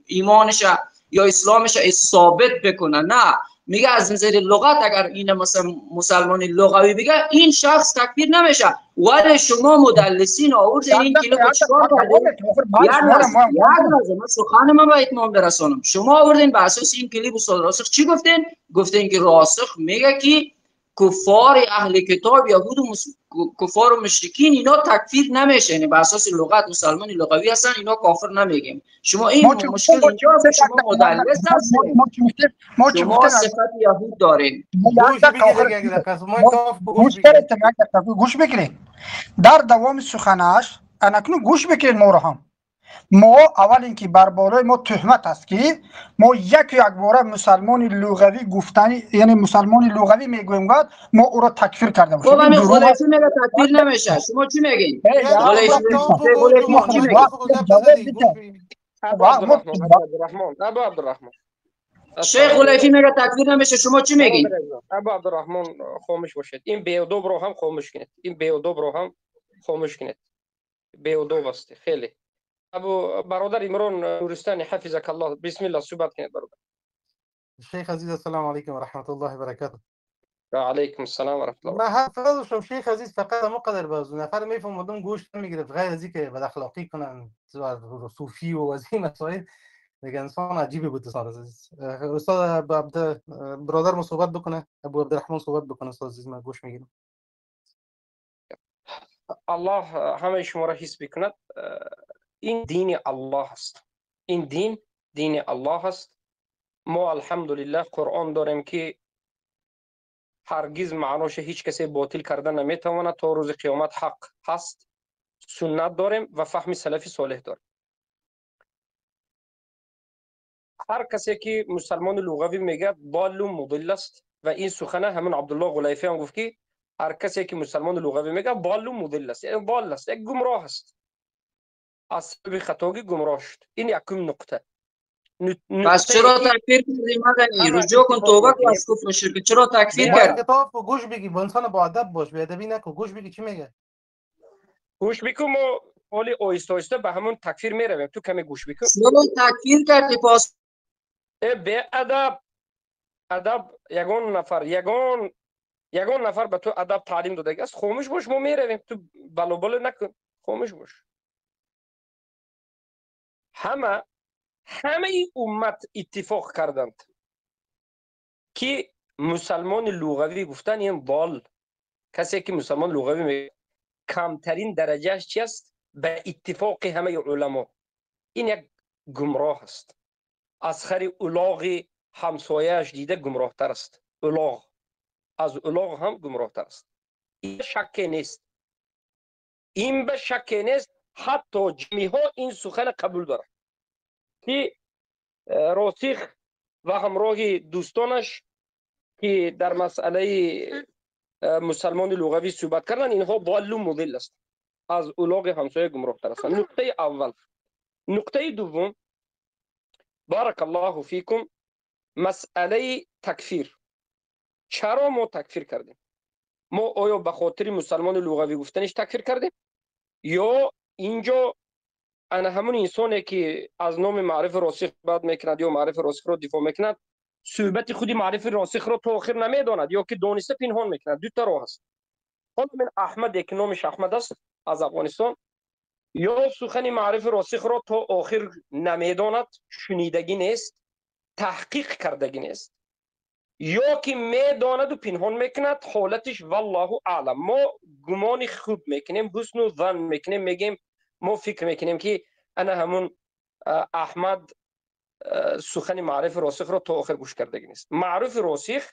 ایمانش یا اسلامش ثابت بکنه، نه، میگه از نظر لغت اگر این مثلا مسلمانی لغوی بگه این شخص تکفیر نمیشه. ولی شما مدلسین آوردین این کلیپ چیکار کردین؟ یک لحظه من سخن من به اتمام برسانم. شما آوردین به اساس این کلیپ استاد راسخ چی گفتین؟ گفتین که راسخ میگه که کفار اهل کتاب، یهود و کفار و مشرکین اینا تکفیر نمیشه، یعنی به اساس لغت مسلمانی لغوی هستن، اینا کافر نمیگیم. شما این مشکل اینجاست، شما مدلس هستین، شما صفت یهود دارین. گوش بگیرید در دوام سخنش انکنون گوش بگیرید ما رو هم. ما اول اینکه بر بالای ما تهمت است که ما یک باره مسلمانی لغوی گفتن، یعنی مسلمانی لغوی میگویم گفت ما او را تکفیر کرده باشیم. خب همین غلیفی میگه تکفیر نمیشه، شما چی میگین؟ غلیفی چی میگین؟ ابو عبدالرحمن شیخ غلیفی میگه تکفیر نمیشه، شما چی میگین؟ ابو عبدالرحمن خاموش باشید. این بیادب رو هم خاموش کنید. این بیادب رو هم خاموش کنید. بیادب است خیلی. ابو برادر عمران نورستانی حفظك الله، بسم الله صحبت کنید برادر. شیخ عزیز السلام علیکم و رحمت الله و برکاته. و علیکم السلام و رحمت الله. ما حرف داشتم شیخ عزیز، فقط مقدر بازو نفر میفهمم گوشت میگرفت، غیر از اینکه بد اخلاقی کنن صوفی و از این مسائل، دیگه انسان عجیبی بود. استاد برادر ما صحبت بکنه، ابو عبدالرحمن صحبت بکنه. استاد عزیز من گوش میگیرم. الله همه شما را حس بکند. این دین الله است. این دین الله است. ما الحمدلله قرآن داریم که هرگز معناش هیچ کسی باطل کرده نمیتواند، تا روز قیامت حق هست. سنت داریم و فهم سلف صالح داریم. هر کسی که مسلمان لغوی میگه ضال و مضل است و این سخنه همون عبدالله غلیفی هم گفت که هر کسی که مسلمان لغوی میگه ضال و مضل است، یعنی ضال است، یک گمراه است، از سبب خطاگی گمراه شد. این یکم نقطه. پس چرا تکفیر کردی مدنی؟ رجوع کن، توبه کن از کفر شرک. چرا تکفیر کردی؟ کتاب گوش بگی، با انسان با ادب باش، بی ادبی نکن. گوش بگی چی میگه. گوش بکن. ما حالی آیسته آیسته به همون تکفیر میرویم. تو کمی گوش بکن. چرا تکفیر کردی پاس؟ به ادب یگان نفر به تو ادب تعلیم داده است. خاموش باش، ما میرویم. تو بلوبل نکن، خاموش باش. همه امت اتفاق کردند که مسلمان لغوی گفتن این ضال. کسی که مسلمان لغوی میگه کمترین درجهش چی است؟ به اتفاق همه علما این یک گمراه است. اسخر الاغ همسایه‌اش دیده گمراه تر است. الاغ از الاغ هم گمراه تر است. این شک نیست. این به شک نیست. حتی جمعی ها این سخن قبول دارند که راسخ و همراه دوستانش که در مسئله مسلمان لغوی صحبت کردن، اینها ضال و مضل است، از الاغ همسایه گمراه تر است. نقطه اول. نقطه دوم، بارک الله فیکم، مسئله تکفیر. چرا ما تکفیر کردیم؟ ما آیا به خاطر مسلمان لغوی گفتنش تکفیر کردیم، یا اینجا انا همون انسانی که از نام معرف راسخ بد میکند یا معرف راسخ را دفاع میکند، صحبت خودی معرف راسخ را تا آخر نمیداند، یا که دانسته پنهان میکند؟ دو تا راه است. حالا من احمد، یک نامش احمد است از افغانستان، یا سخن معرف راسخ را تا آخر نمیداند، شنیدگی نیست، تحقیق کردگی نیست، یا که میداند و پنهان میکند، حالتش والله اعلم. ما گمان خوب میکنیم، حسن و ظن میکنیم، میگیم ما فکر میکنیم که انا همون احمد سخن معرف راسخ را تا آخر گوش کردگی نیست. معرف راسخ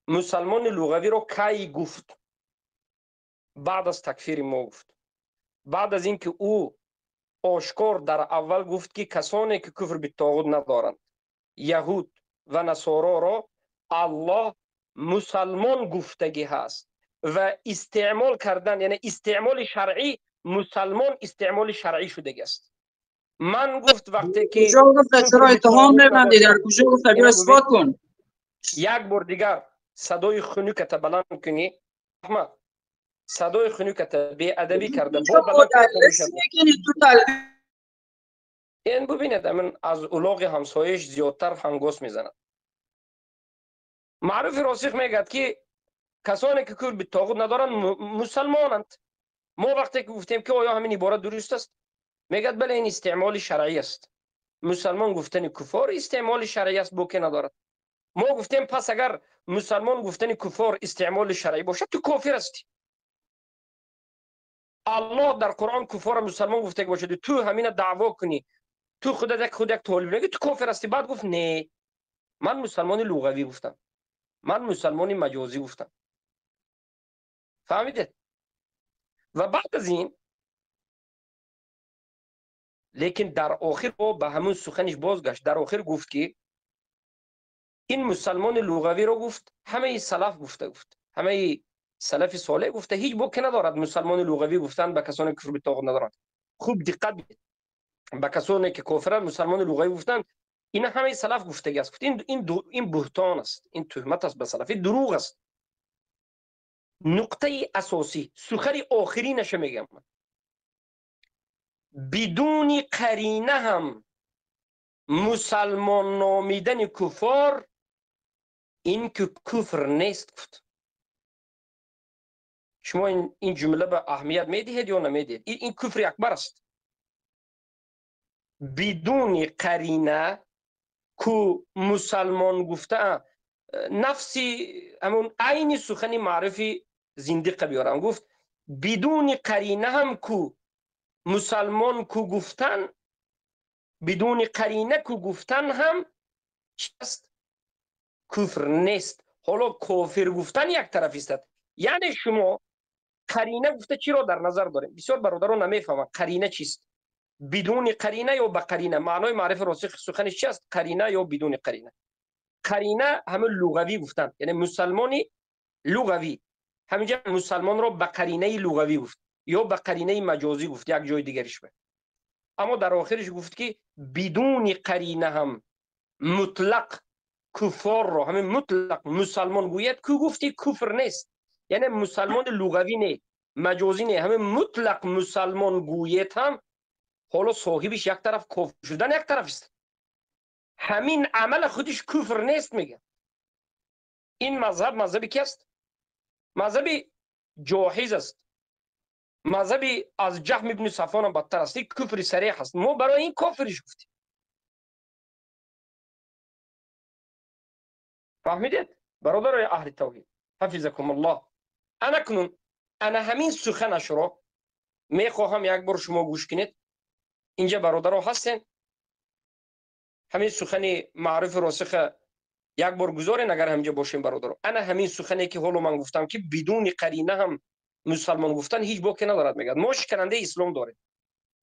مسلمان لغوی را کی گفت؟ بعد از تکفیر ما گفت. بعد از اینکه او آشکار در اول گفت که کسانی که کفر به طاغوت ندارند، یهود و نصارا را الله مسلمان گفتگی هست و استعمال کردن، یعنی استعمال شرعی، مسلمان استعمال شرعی شده است. من گفت وقتی که کجا گفت چرا اتهام میبندی؟ در کجا گفت؟ بیا اثبات کن. یک بار دیگر صدای خنوکت بلند کنی احمد، صدای خنوکت بی ادبی کرده با بلند کنی این ببینید من از اولاغ همسایش زیادتر هنگوس میزند. معروف راسخ میگد که کسانی که کفر به طاغوت ندارند مسلمانند. ما وقتی که گفتیم که آیا همین عبارت درست است، میگد بله این استعمال شرعی است. مسلمان گفتن کفار استعمال شرعی است بو که ندارد. ما گفتیم پس اگر مسلمان گفتن کفار استعمال شرعی باشد تو کافر هستی. الله در قرآن کفار مسلمان گفته باشد تو همین دعوا کنی تو خود یک طالب نگی تو کافر هستی. بعد گفت نه من مسلمان لغوی گفتم، من مسلمان مجازی گفتم. فهمیدید؟ و بعد از این لیکن در آخر او به همون سخنش بازگشت. در آخر گفت که این مسلمان لغوی رو گفت همه سلف گفت همه سلف صالح گفته هیچ باکی ندارد این لغوی گفتن به کسانی که کفر به طاغوت ندارند. خوب دقت بدید به کسانی که کافرند مسلمان لغوی گفتن اینا همه سلف گفتگی است. این بهتان است، این تهمت است به سلف، دروغ است. نقطه اساسی سخن آخری نشه میگم بدون قرینه هم مسلمان نامیدن کفار این که کفر نیست گفت. شما این جمله به اهمیت میدهید یا نمیدهید؟ این کفر اکبر است. بدون قرینه که مسلمان گفته نفسی همون عین سخن معرفی زندیق بیارم گفت بدون قرینه هم که مسلمان که گفتن بدون قرینه که گفتن هم چیست؟ کفر نیست. حالا کافر گفتن یک طرف است. یعنی شما قرینه گفته چی را در نظر داریم؟ بسیار برادران نمیفهمند قرینه چیست. بدون قرینه یا با قرینه معنای معرف راسخ سخنش چی است؟ قرینه یا بدون قرینه. قرینه همه لغوی گفتن یعنی مسلمانی لغوی همینجا مسلمان را به قرینه لغوی گفت یا به قرینه مجازی گفت یک جای دیگرش به. اما در آخرش گفت که بدون قرینه هم مطلق کفار را همین مطلق مسلمان گوید که گفتی کفر نیست. یعنی مسلمان لغوی نه مجازی نه همین مطلق مسلمان گوید هم حالا صاحبش یک طرف کفر شدن یک طرف است. همین عمل خودش کفر نیست میگه. این مذهب کی است؟ مذهب جاحظ است. مذهب از جهم ابن صفوان هم بدتر است. کفر صریح است. ما برای این کافرش گفتیم. فهمیدید؟ برادرای اهل توحید حفظکم الله. انا همین سخنش را میخواهم یک بار شما گوش کنید. اینجا برادرها هستن همین سخن معرف راسخ یک بار گذارین اگر همینجا باشیم برادرها. انا همین سخنی که حالا من گفتم که بدون قرینه هم مسلمان گفتن هیچ باکی ندارد میگه. ما شکننده اسلام داریم.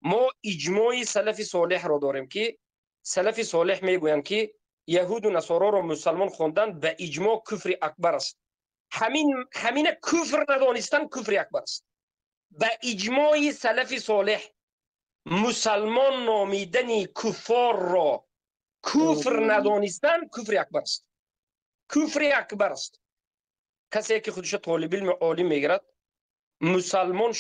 ما اجماع سلف صالح را داریم که سلف صالح میگویند که یهود و نصارا را مسلمان خواندن به اجماع کفر اکبر است. همین کفر ندانستن کفر اکبر است. به اجماع سلف صالح مسلمان نامیدن کفار را کفر ندانستن کفر اکبر است. کفر اکبر است. کسی که خودش طالب علم عالی میگرد مسلمان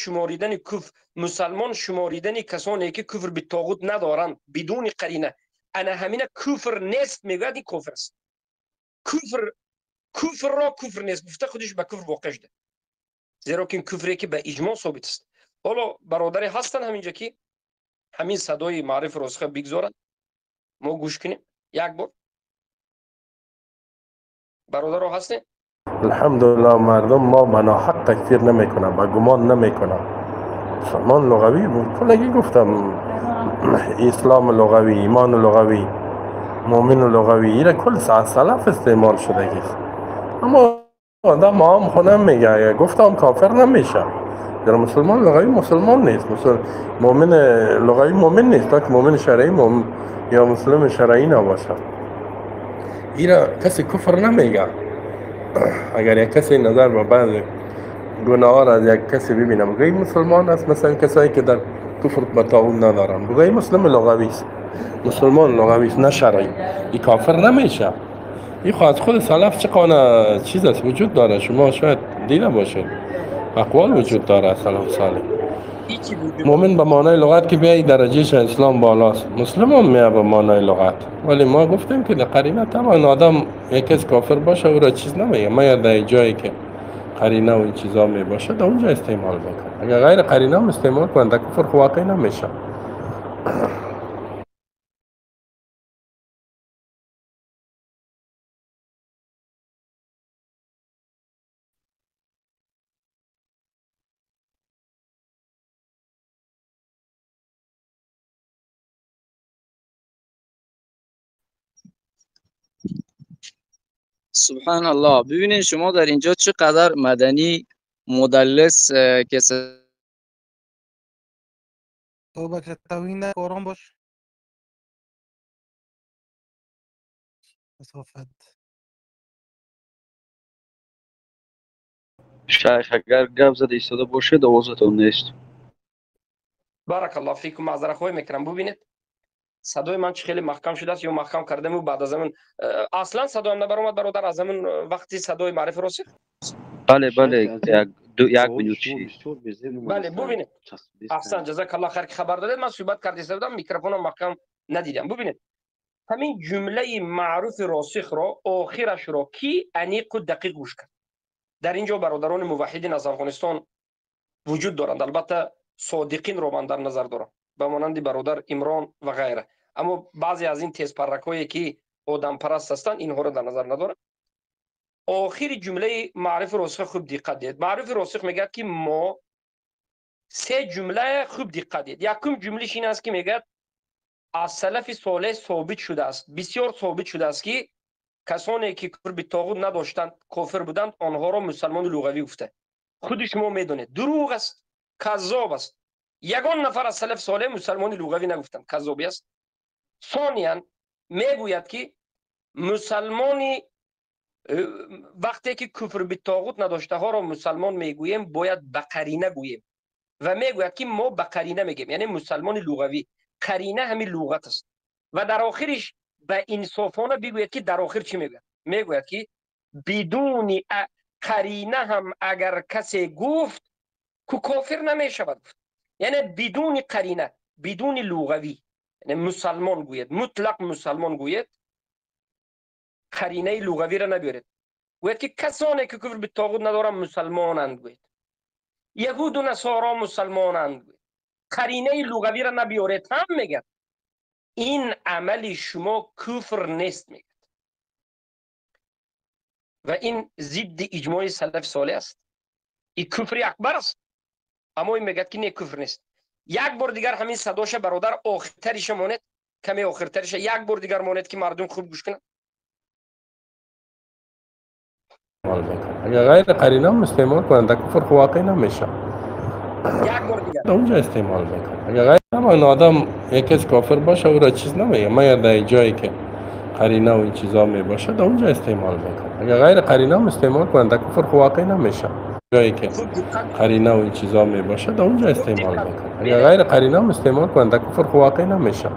شماریدن کسانی که کفر به طاغوت ندارند بدون قرینه انا همین کفر نیست میگوید این کفر است. کفر را کفر نیست گفته خودش به کفر واقع شده. زیرا که این کفری که به اجماع ثابت است. حالا برادری هستن همینجا که همین صدای معرف راسخ بگذارن ما گوش کنیم یک بار. برادر هستن؟ الحمدلله مردم ما مناحق تکفیر نمیکنن با گمان نمیکنن. مسلمان لغوی بود کلگی گفتم اسلام لغوی ایمان لغوی مؤمن لغوی ایره کل سلف استعمال شده گیست. اما آدم هم خودم میگه گفتم کافر نمیشه. در مسلمان لغوی مسلمان نیست. مؤمن لغوی مؤمن نیست تا که مؤمن شرعی یا مسلم شرعی نباشه. ایره کسی کفر نمیگه. اگر یک کسی نظر به بعض گناه را از یک کسی ببینم غیر مسلمان است مثلا کسایی که در کفر به طاغوت ندارن. بگویی مسلم لغوی است، مسلمان لغوی است نه شرعی، این کافر نمیشه. این خود از خود سلف چقدر چیز است وجود داره، شما شاید دیده باشید اقوال وجود داره. سلف صالح مؤمن به معنای لغت که بیایی درجهش اسلام بالاست، مسلم هم میه به معنای لغت. ولی ما گفتیم که در قرینه طبعا آدم یک از کافر باشه او را چیز نمیگه، ما در جایی که قرینه و این چیزا می باشه در اونجا استعمال میکنه. اگر غیر قرینه هم استعمال کنه در کفر واقع نمیشه. سبحان الله. ببینید شما در اینجا چقدر مدنی مدلس کسی توبه که توهین نه، آرام باش. مسافت شیخ اگر گپ زده ایستاده باشه دوازتون نیست. بارک الله فیکم. معذرت خواهی میکنم. ببینید صدای من چه خیلی محکم شده است یا محکم کردم و بعد از من اصلا صدایم نبر اومد برادر از من وقتی صدای معرف راسخ. بله یک منوت چی. بله ببینید احسن جزاک الله خیر که خبر دادید. من صحبت کرده بودم میکروفونم محکم ندیدم. ببینید همین جمله معروف راسخ را آخرش را کی انیق و دقیق گوش کرد. در اینجا برادران موحدین از افغانستان وجود دارند، البته صادقین رو من در نظر دارم به مانند برادر عمران و غیره، اما بعضی از این تیز پرکایی که آدم پرست هستند اینها رو در نظر ندارم. آخر جمله معرف راسخ خوب دقت دید. معرف راسخ میگه که ما سه جمله خوب دقت دید. یکم جملهش این است که میگه از سلف صالح ثابت شده است، بسیار ثابت شده است که کسانی که کفر به طاغوت نداشتند کافر بودند آنها را مسلمان لغوی گفته. خود شما میدونید دروغ است، کذاب است. یگان نفر از سلف صالح مسلمان لغوی نگفتند، کذابی است. ثانیاً میگوید که مسلمانی وقتی که کفر به طاغوت نداشته ها را مسلمان میگوییم باید به قرینه گوییم و میگوید که ما به قرینه میگیم، یعنی مسلمان لغوی. قرینه همین لغت است. و در آخرش به انصافانه بگوید که در آخر چی میگوید؟ میگوید که بدون قرینه هم اگر کسی گفت که کافر نمیشود گفت. یعنی بدون قرینه، بدون لغوی، یعنی مسلمان گوید، مطلق مسلمان گوید، قرینه لغوی را نبیارید. گوید که کسانی که کفر به طاغوت ندارن مسلمانند گوید. یهود و نصارا مسلمانند گوید. قرینه لغوی را نبیارید هم میگه این عمل شما کفر نیست میگه. و این ضد اجماع سلف صالح است. این کفر اکبر است. اما این میگه که نه کفر نیست. یک بار دیگر همین صداش برادر آخرترش ماند، کمی آخرترش یک بار دیگر ماند که مردم خوب گوش کنن. اگر غیر قرینه هم استعمال کنن در کفر واقع نمیشه. یک بار دیگر اونجا استعمال میکنه. اگر غیر طبعا آدم یک از کافر باشه او را چیز نمیگه، ما در جایی که قرینه و این چیزا می باشه در اونجا استعمال میکنه. اگر غیر قرینه هم استعمال کنن در کفر واقع نمیشه. جایی که قرینه و این چیزا می باشه در اونجا استعمال میکنه. اگر غیر قرینه هم استعمال کنن در کفر واقع نمیشه.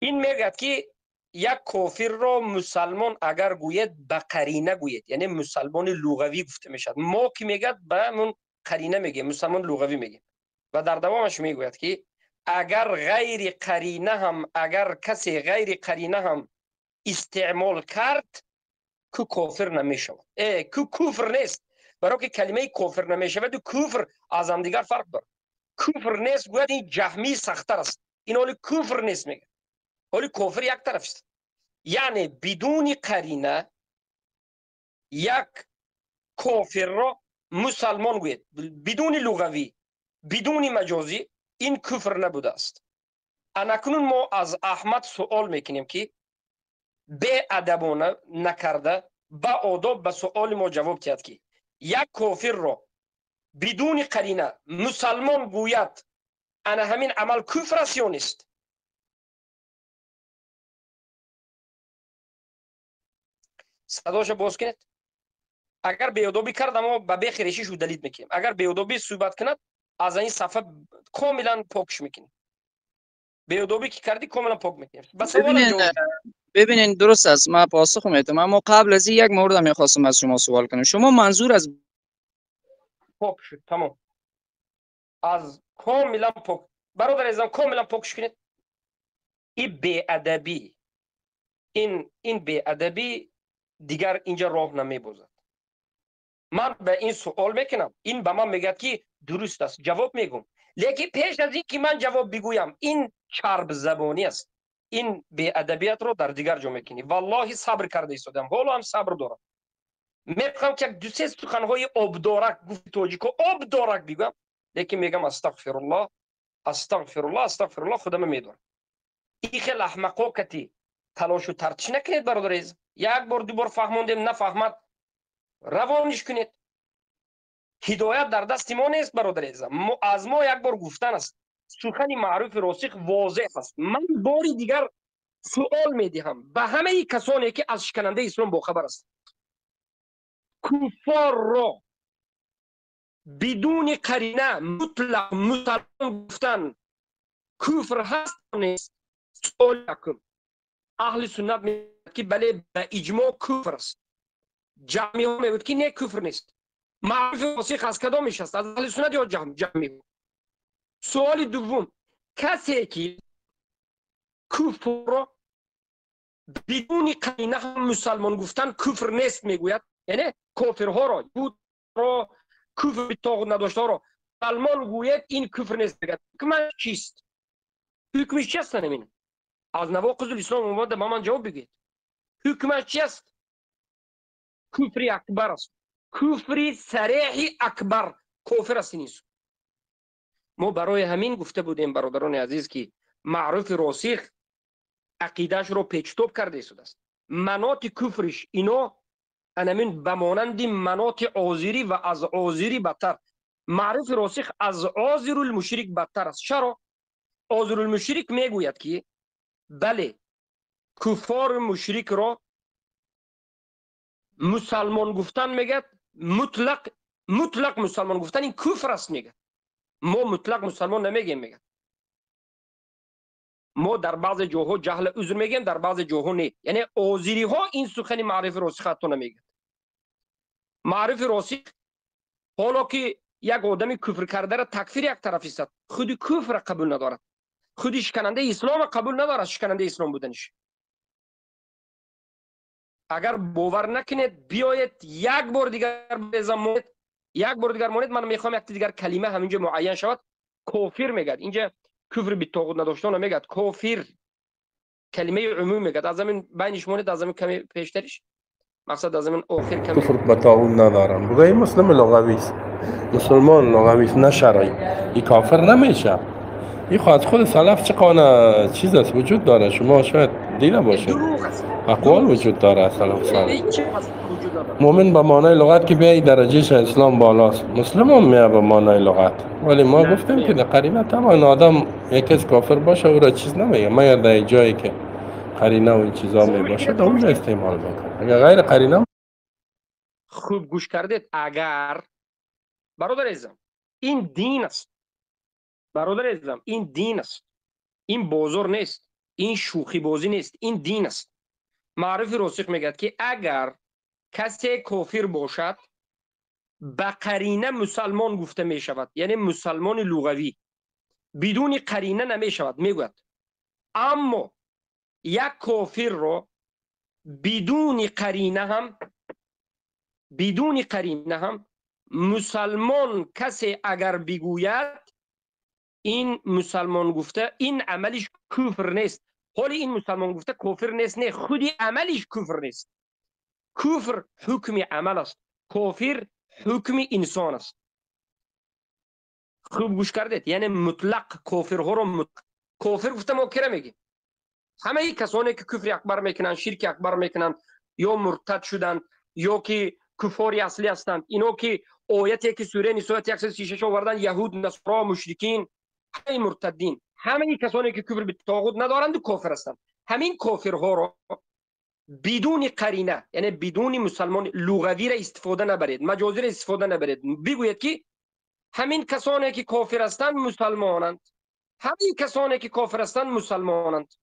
این میگه که یک کافر را مسلمان اگر گوید به قرینه گوید، یعنی مسلمان لغوی گفته میشد. ما که میگه به من قرینه میگه، مسلمان لغوی میگه. و در دوامش میگوید که اگر غیر قرینه هم، اگر کسی غیر قرینه هم استعمال کرد که کافر نمیشود. که کفر نیست. برای که کلمه کافر نمیشود و کفر از هم دیگر فرق داره. کفر نیست گوید این جهمی سخت‌تر است. این حالی کفر نیست میگه. حالی کفر یک طرف است. یعنی بدون قرینه یک کافر را مسلمان گوید، بدون لغوی، بدون مجازی، این کفر نبوده است. اکنون ما از احمد سوال میکنیم که به ادبانه نکرده با آداب به سوال ما جواب کرد که یک کافر را بدون قرینه مسلمان گوید انا همین عمل کفر است یا نیست؟ صداش باز کنید. اگر بیادابی کرد اما به بخیرشیش رو دلیل میکنیم. اگر بیادابی صحبت کند از این صفحه کاملا پاکش میکنی. بیادابی که کردی کاملا پاک میکنی. بس ببینین درست است، من پاسخ میدم، اما قبل از این یک مورد میخواستم از شما سوال کنم. شما منظور از پاک شد تمام، از کاملا پاک برادر عزیزم، کاملا پاکش کنید. این بی‌ادبی، این بی‌ادبی دیگر اینجا راه نمیبازد. من به این سوال میکنم، این به من میگه که درست است، جواب میگم، لیکن پیش از این که من جواب بگویم این چرب زبانی است، این بی‌ادبیات رو در دیگر جا میکنی. والله صبر کرده ایستادم، حالا هم صبر دارم. میخوام که دو سه سخنهای آبدارک گفت توجیکو آبدارک بگم، لیکن میگم استغفر الله استغفر الله استغفر الله، خودم میدونم. این خیلی احمقا کتی تلاش و ترتیش نکنید برادر عزیز. یک بار دو بار فهموندیم نفهمد روانش کنید. هدایت در دست ما نیست برادر عزیزم، از ما یک بار گفتن است. سخن معروف راسخ واضح است. من باری دیگر سوال میدهم به همه کسانی که از شکننده اسلام باخبر است، کفار را بدون قرینه مطلق مسلمان گفتن کفر هست نیست؟ سوال کن. اهل سنت میگوید که بله به اجماع کفر است. جمعی ها میگوید که نه کفر نیست. معروف راسخ از کدامش است؟ از اهل سنت یا جمعی؟ سوال دوم، کسی که کفر را بدون قرینه هم مسلمان گفتن کفر نیست میگوید، یعنی کافرها را بود را کفر به طاغوت نداشته را مسلمان گوید این کفر نیست، میگه حکمش چیست؟ حکمش چیست؟ نمینه از نواقض الاسلام اومده با من جواب بگید. حکمش چیست؟ کفر اکبر است، کفر صریح اکبر، کافر است نیست. ما برای همین گفته بودیم برادران عزیز که معروف راسخ عقیدهش رو پیچ توپ کرده شده است. مناط کفرش اینا انمین بمانند مناط عازری و از عازری بدتر. معروف راسخ از عازر المشرک بدتر است. چرا؟ عازر المشرک میگوید که بله کفار مشرک را مسلمان گفتن میگه مطلق مسلمان گفتن این کفر است میگه. ما مطلق مسلمان نمیگیم، میگه ما در بعض جاها جهل عذر میگیم، در بعض جاها نه. یعنی عازری ها این سخن معرف راسخ تو نمیگه. معرف راسخ حالا که یک آدم کفر کرده را تکفیر یک طرفی است، خود کفر قبول ندارد، خود شکننده اسلام قبول ندارد، شکننده اسلام بودنش. اگر باور نکنید بیایید یک بار دیگر بزنید، یک بار دیگر مونید، من میخوام یک دیگر کلمه همینجا معین شود. کافر میگد اینجا، کفر به طاغوت نداشتن میگد، کافر کلمه عمومی میگد. از همین بینش مونید، از همین کمی پیشترش مقصد از همین آخر کمی کفر به طاغوت ندارم بگه این مسلم لغوی است، مسلمان لغوی است نه شرعی. این کافر نمیشه. این خود از خود سلف چقدر چیز است وجود داره، شما شاید دیده باشه اقوال وجود داره. سلف مومن به معنای لغت که بیایی درجهش اسلام بالاست، مسلم هم میه به معنای لغت. ولی ما گفتیم که در قرینه طبعا آدم یک از کافر باشه او را چیز نمیگه، مگر در جایی که قرینه و این چیزا می باشه در اونجا استعمال میکنه. اگر غیر قرینه خوب گوش کردید. اگر برادر عزیزم این دین است، برادر عزیزم این دین است، این بازار نیست، این شوخی بازی نیست، این دین است. معرف راسخ میگه که اگر کسی کافر باشد به قرینه مسلمان گفته می شود، یعنی مسلمان لغوی، بدون قرینه نمی شود. میگوید اما یک کافر رو بدون قرینه هم مسلمان کسی اگر بگوید این مسلمان گفته، این عملش کفر نیست. حالی این مسلمان گفته کافر نیست، نه، خودی عملش کفر نیست. کفر حکم عمل است، کافر حکم انسان است. خوب گوش کردید. یعنی مطلق کافرها رو کافر گفته ما کرا میگیم همه ای کسانی که کفر اکبر میکنن، شرک اکبر میکنن، یا مرتد شدن یا که کفاری اصلی هستند، اینا که آیتی که سوره نساء 136 آوردن یهود، نصارا، مشرکین، همه مرتدین، همه ای کسانی که کفر به طاغوت ندارند و کافر هستند. همین کافرها را بدون قرینه، یعنی بدون مسلمان لغوی را استفاده نبرید، مجازی را استفاده نبرید، بگوید که همین کسانی که کافر هستند مسلمانند. همین کسانی که کافر هستند مسلمانند.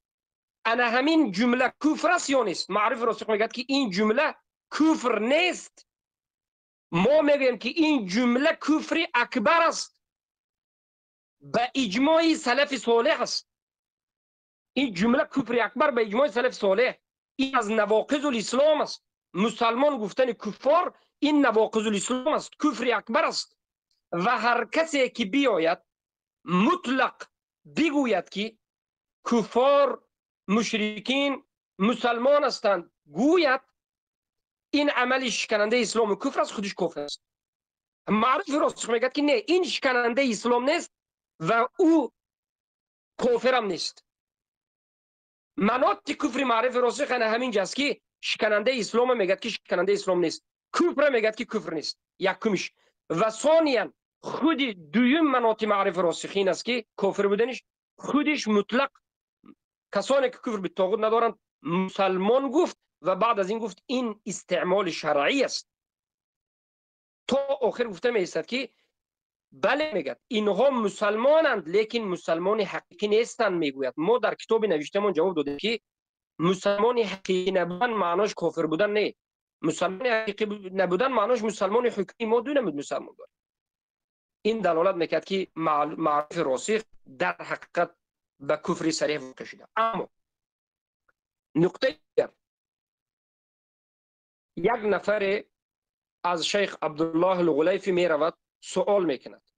انا همین جمله کفر است یا نیست؟ معرف راسخ میگه که این جمله کفر نیست. ما میگیم که این جمله کفر اکبر است، به اجماع سلف صالح است. این جمله کفر اکبر به اجماع سلف صالح. این از نواقض الاسلام است. مسلمان گفتن کفار این نواقض الاسلام است، کفر اکبر است. و هر کسی که بیاید مطلق بگوید که کفار مشرکین مسلمان هستند، گوید این عمل شکننده اسلام و کفر است، خودش کفر است. معرف راسخ میگه که نه، این شکننده اسلام نیست و او کافر هم نیست. مناط کفر معرف راسخ همین جاست که شکننده اسلام میگه که شکننده اسلام نیست، کفر میگه که کفر نیست. یکمش. و ثانیا خود دویم مناط معرف راسخین است که کافر بودنش خودش مطلق کسانی که کفر به طاغوت ندارند مسلمان گفت و بعد از این گفت این استعمال شرعی است. تا آخر گفته میستد که بله میگه اینها مسلمانند لیکن مسلمان حقیقی نیستند. میگوید ما در کتاب نوشتمون جواب دادیم که مسلمان حقیقی نبودن معناش کافر بودن نه. مسلمان حقیقی نبودن معناش مسلمان حقیقی ما دو نمود مسلمان داریم. این دلالت میکرد که معرف راسخ در حقیقت به کفر صریح واقع شده. اما نقطه دیگر، یک نفر از شیخ عبدالله الغلیفی می رود سوال میکند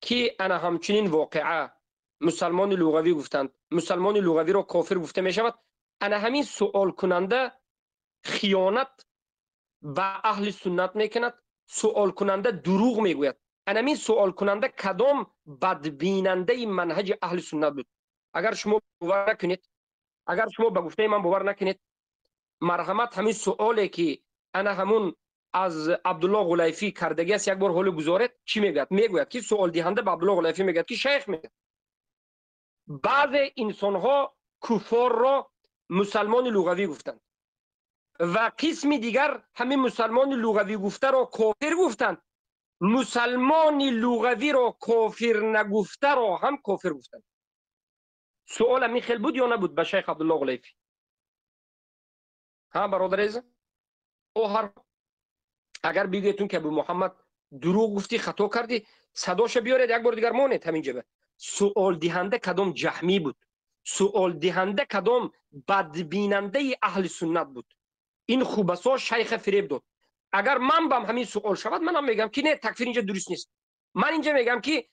که انا همچنین واقعه مسلمان لغوی گفتند، مسلمان لغوی را کافر گفته می شود. انا همین سوال کننده خیانت به اهل سنت میکند، سوال کننده دروغ میگوید. انا همین سوال کننده کدام بدبیننده منهج اهل سنت بود؟ اگر شما باور نکنید، اگر شما به گفته من باور نکنید، مرحمت همین سوالی که انا همون از عبدالله غلیفی کردگی است یک بار حال گزارید. چی میگوید؟ میگوید که سوال دهنده به عبدالله غلیفی میگوید که شیخ میگه بعض انسان ها کفار را مسلمان لغوی گفتند و قسم دیگر همین مسلمان لغوی گفته را کافر گفتند. مسلمان لغوی را کافر نگفته را هم کافر گفتند. سوال همین خیلی بود یا نبود به شیخ عبدالله غلیفی؟ ها برادر عزیز، او هر اگر بگیتون که ابو محمد دروغ گفتی، خطا کردی، صداش بیارید یک بار دیگر مانید همین جبه. سوال دهنده کدام جهمی بود؟ سوال دهنده کدام بدبیننده اهل سنت بود؟ این خوبسا شیخ فریب داد. اگر من بام همین سوال شود منم میگم که نه، تکفیر اینجا درست نیست. من اینجا میگم که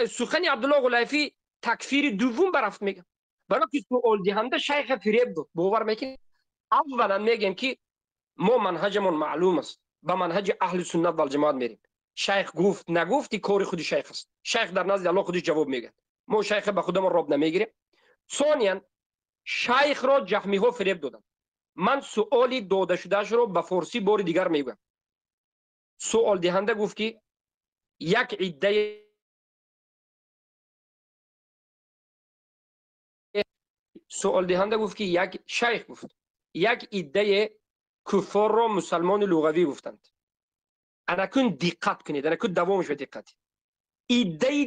سخن عبدالله غلیفی تکفیر دوم برفت میگم، برای که سوال دهنده شیخ فریب داد. باور میکنید؟ اولا میگم که ما منهجمون معلوم است، با منهج اهل سنت و الجماعت میریم. شیخ گفت نگفتی کار خود شیخ است. شیخ در نزد الله خودش جواب میگه. ما شیخ به خودمون راب نمیگیریم. ثانیا شیخ را جهمی ها فریب دادن. من سوالی داده شدهش رو به فارسی بار دیگر میگم. سوال دهنده گفت که یک عده سوال دهنده گفت که یک شیخ گفت یک عده کفار را مسلمان لغوی گفتند. انا کن دقت کنید، انا کن دوامش به دقت. عده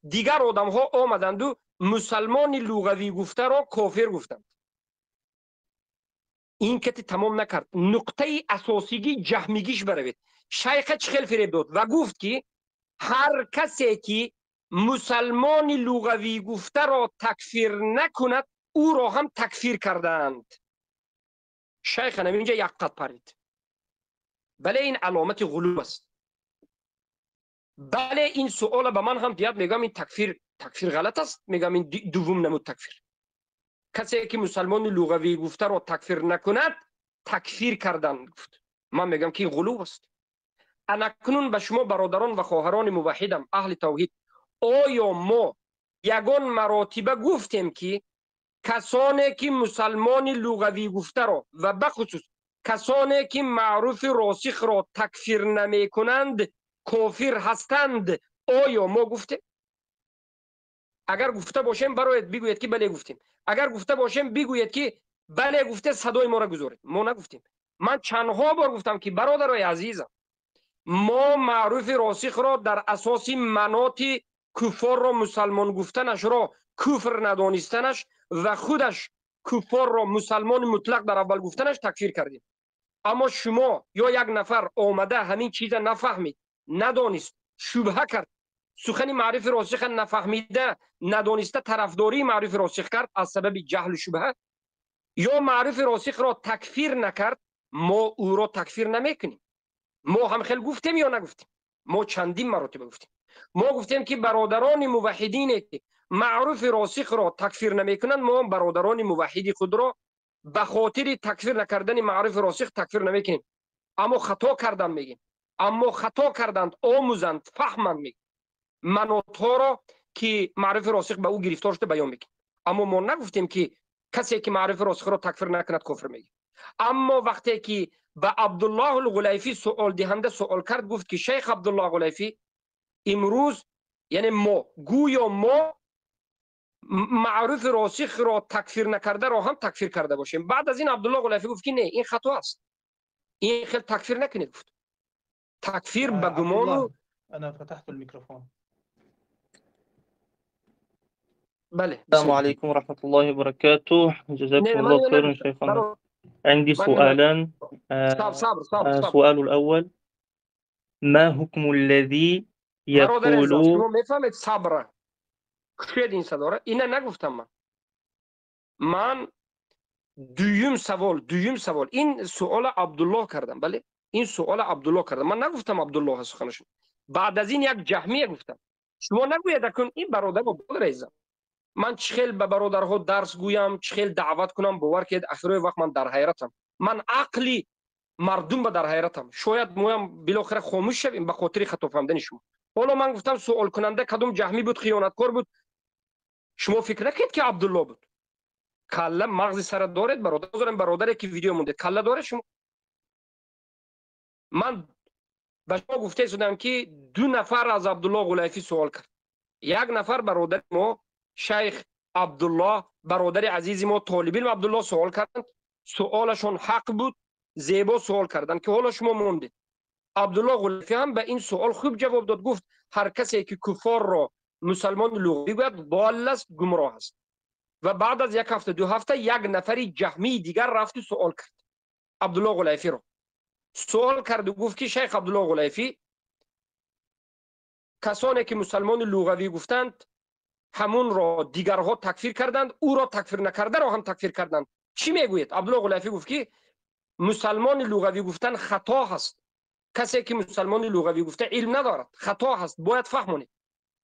دیگر آدم ها آمدند و مسلمان لغوی گفته را کافر گفتند. این که تمام نکرد، نقطه اساسیگی جهمیگیش بروید. شیخ چخیل فریب داد و گفت که هر کسی که مسلمان لغوی گفته را تکفیر نکند او را هم تکفیر کردند. شیخ اینجا یک قد پرید. بله این علامت غلو است. بله این سوال به من هم دیاد میگم این تکفیر غلط است. میگم این دوم نمود تکفیر. کسی که مسلمان لغوی گفته را تکفیر نکند تکفیر کردن گفت. من میگم که غلو است. انا کنون به شما برادران و خواهران موحدم اهل توحید، آیا ما یگان مراتبه گفتیم که کسانی که مسلمان لغوی گفته را و بخصوص کسانی که معروف راسخ را تکفیر نمی کنند کافر هستند؟ آیا ما گفتیم؟ اگر گفته باشیم برایت بگوید که بله گفتیم. اگر گفته باشیم بگوید که بله گفته، صدای ما را گذارید. ما نگفتیم. من چندها بار گفتم که برادرای عزیزم ما معروف راسخ را در اساس مناط کفار را مسلمان گفتنش را کفر ندانستنش و خودش کفار را مسلمان مطلق در اول گفتنش تکفیر کردیم. اما شما یا یک نفر آمده همین چیز نفهمید، ندانست، شبهه کرد، سخن معرف راسخ نفهمیده ندانسته طرفداری معرف راسخ کرد از سبب جهل و شبهه، یا معرف راسخ را تکفیر نکرد، ما او را تکفیر نمیکنیم. ما هم خیلی گفتیم یا نگفتیم؟ ما چندین مراتب گفتیم. ما گفتیم که برادران موحدین که معروف راسخ را تکفیر نمیکنند، ما برادران موحد خود را به خاطر تکفیر نکردن معروف راسخ تکفیر نمیکنیم، اما خطا کردن میگیم. اما خطا کردند، آموزند، فهمند میگیم، مناطها را که معروف راسخ به او گرفتار شده بیان میکنیم. اما ما نگفتیم که کسی که معروف راسخ را تکفیر نکند کافر میگه. اما وقتی که به عبدالله الغلیفی سوال دهنده سوال کرد، گفت که شیخ عبدالله الغلیفی امروز، یعنی ما، گویا ما معروف راسخ را تکفیر نکرده را هم تکفیر کرده باشیم. بعد از این عبدالله الغلیفی گفت که نه، این خطا است، این خیلی تکفیر نکنید. گفت تکفیر به گمان. انا فتحت الميكروفون. بله. السلام عليكم ورحمة الله وبركاته. جزاكم الله خيرا شيخنا. عندي سؤالان. السؤال الأول: ما حكم الذي يقول شما میفهمید صبر شد این صدا؟ اینا نگفتم من دویم سوال این سوال عبدالله کردم. بله این سوال عبدالله کردم، من نگفتم عبدالله هست سخنشون. بعد از این یک جهمیه گفتم. شما نگوید کن این برادر با رئیسم. من چخیل به برادرها درس گویم، چخیل دعوت کنم، باور کنید آخر وقت من در حیرتم. من عقلی مردم به در حیرتم. شاید مویم بالاخره خاموش شویم به خاطر خطا فهمیدن شما. حالا من گفتم سوال کننده کدوم جهمی بود، خیانتکار بود، شما فکر نکنید که عبدالله بود. کله مغز سر دارید برادر؟ برادری که ویدیو مونده کله داره شما؟ من به شما گفته شدم که دو نفر از عبدالله غلیفی سوال کرد. یک نفر برادر ما شیخ عبدالله، برادر عزیز ما طالب علم عبدالله سوال کردند. سوالشون حق بود، زیبا سوال کردن که حالا شما موندید. عبدالله غلیفی هم به این سوال خوب جواب داد. گفت هر کسی که کفار را مسلمان لغوی گوید ضال است، گمراه است. و بعد از یک هفته دو هفته یک نفری جهمی دیگر رفت سوال کرد عبدالله غلیفی را. سوال کرد و گفت که شیخ عبدالله غلیفی، کسانی که مسلمان لغوی گفتند همون را دیگرها تکفیر کردند، او را تکفیر نکرده را هم تکفیر کردند. چی میگوید؟ عبدالله غلیفی گفت که مسلمان لغوی گفتن خطا هست. کسی که مسلمان لغوی گفته علم ندارد، خطا هست، باید فهمونید.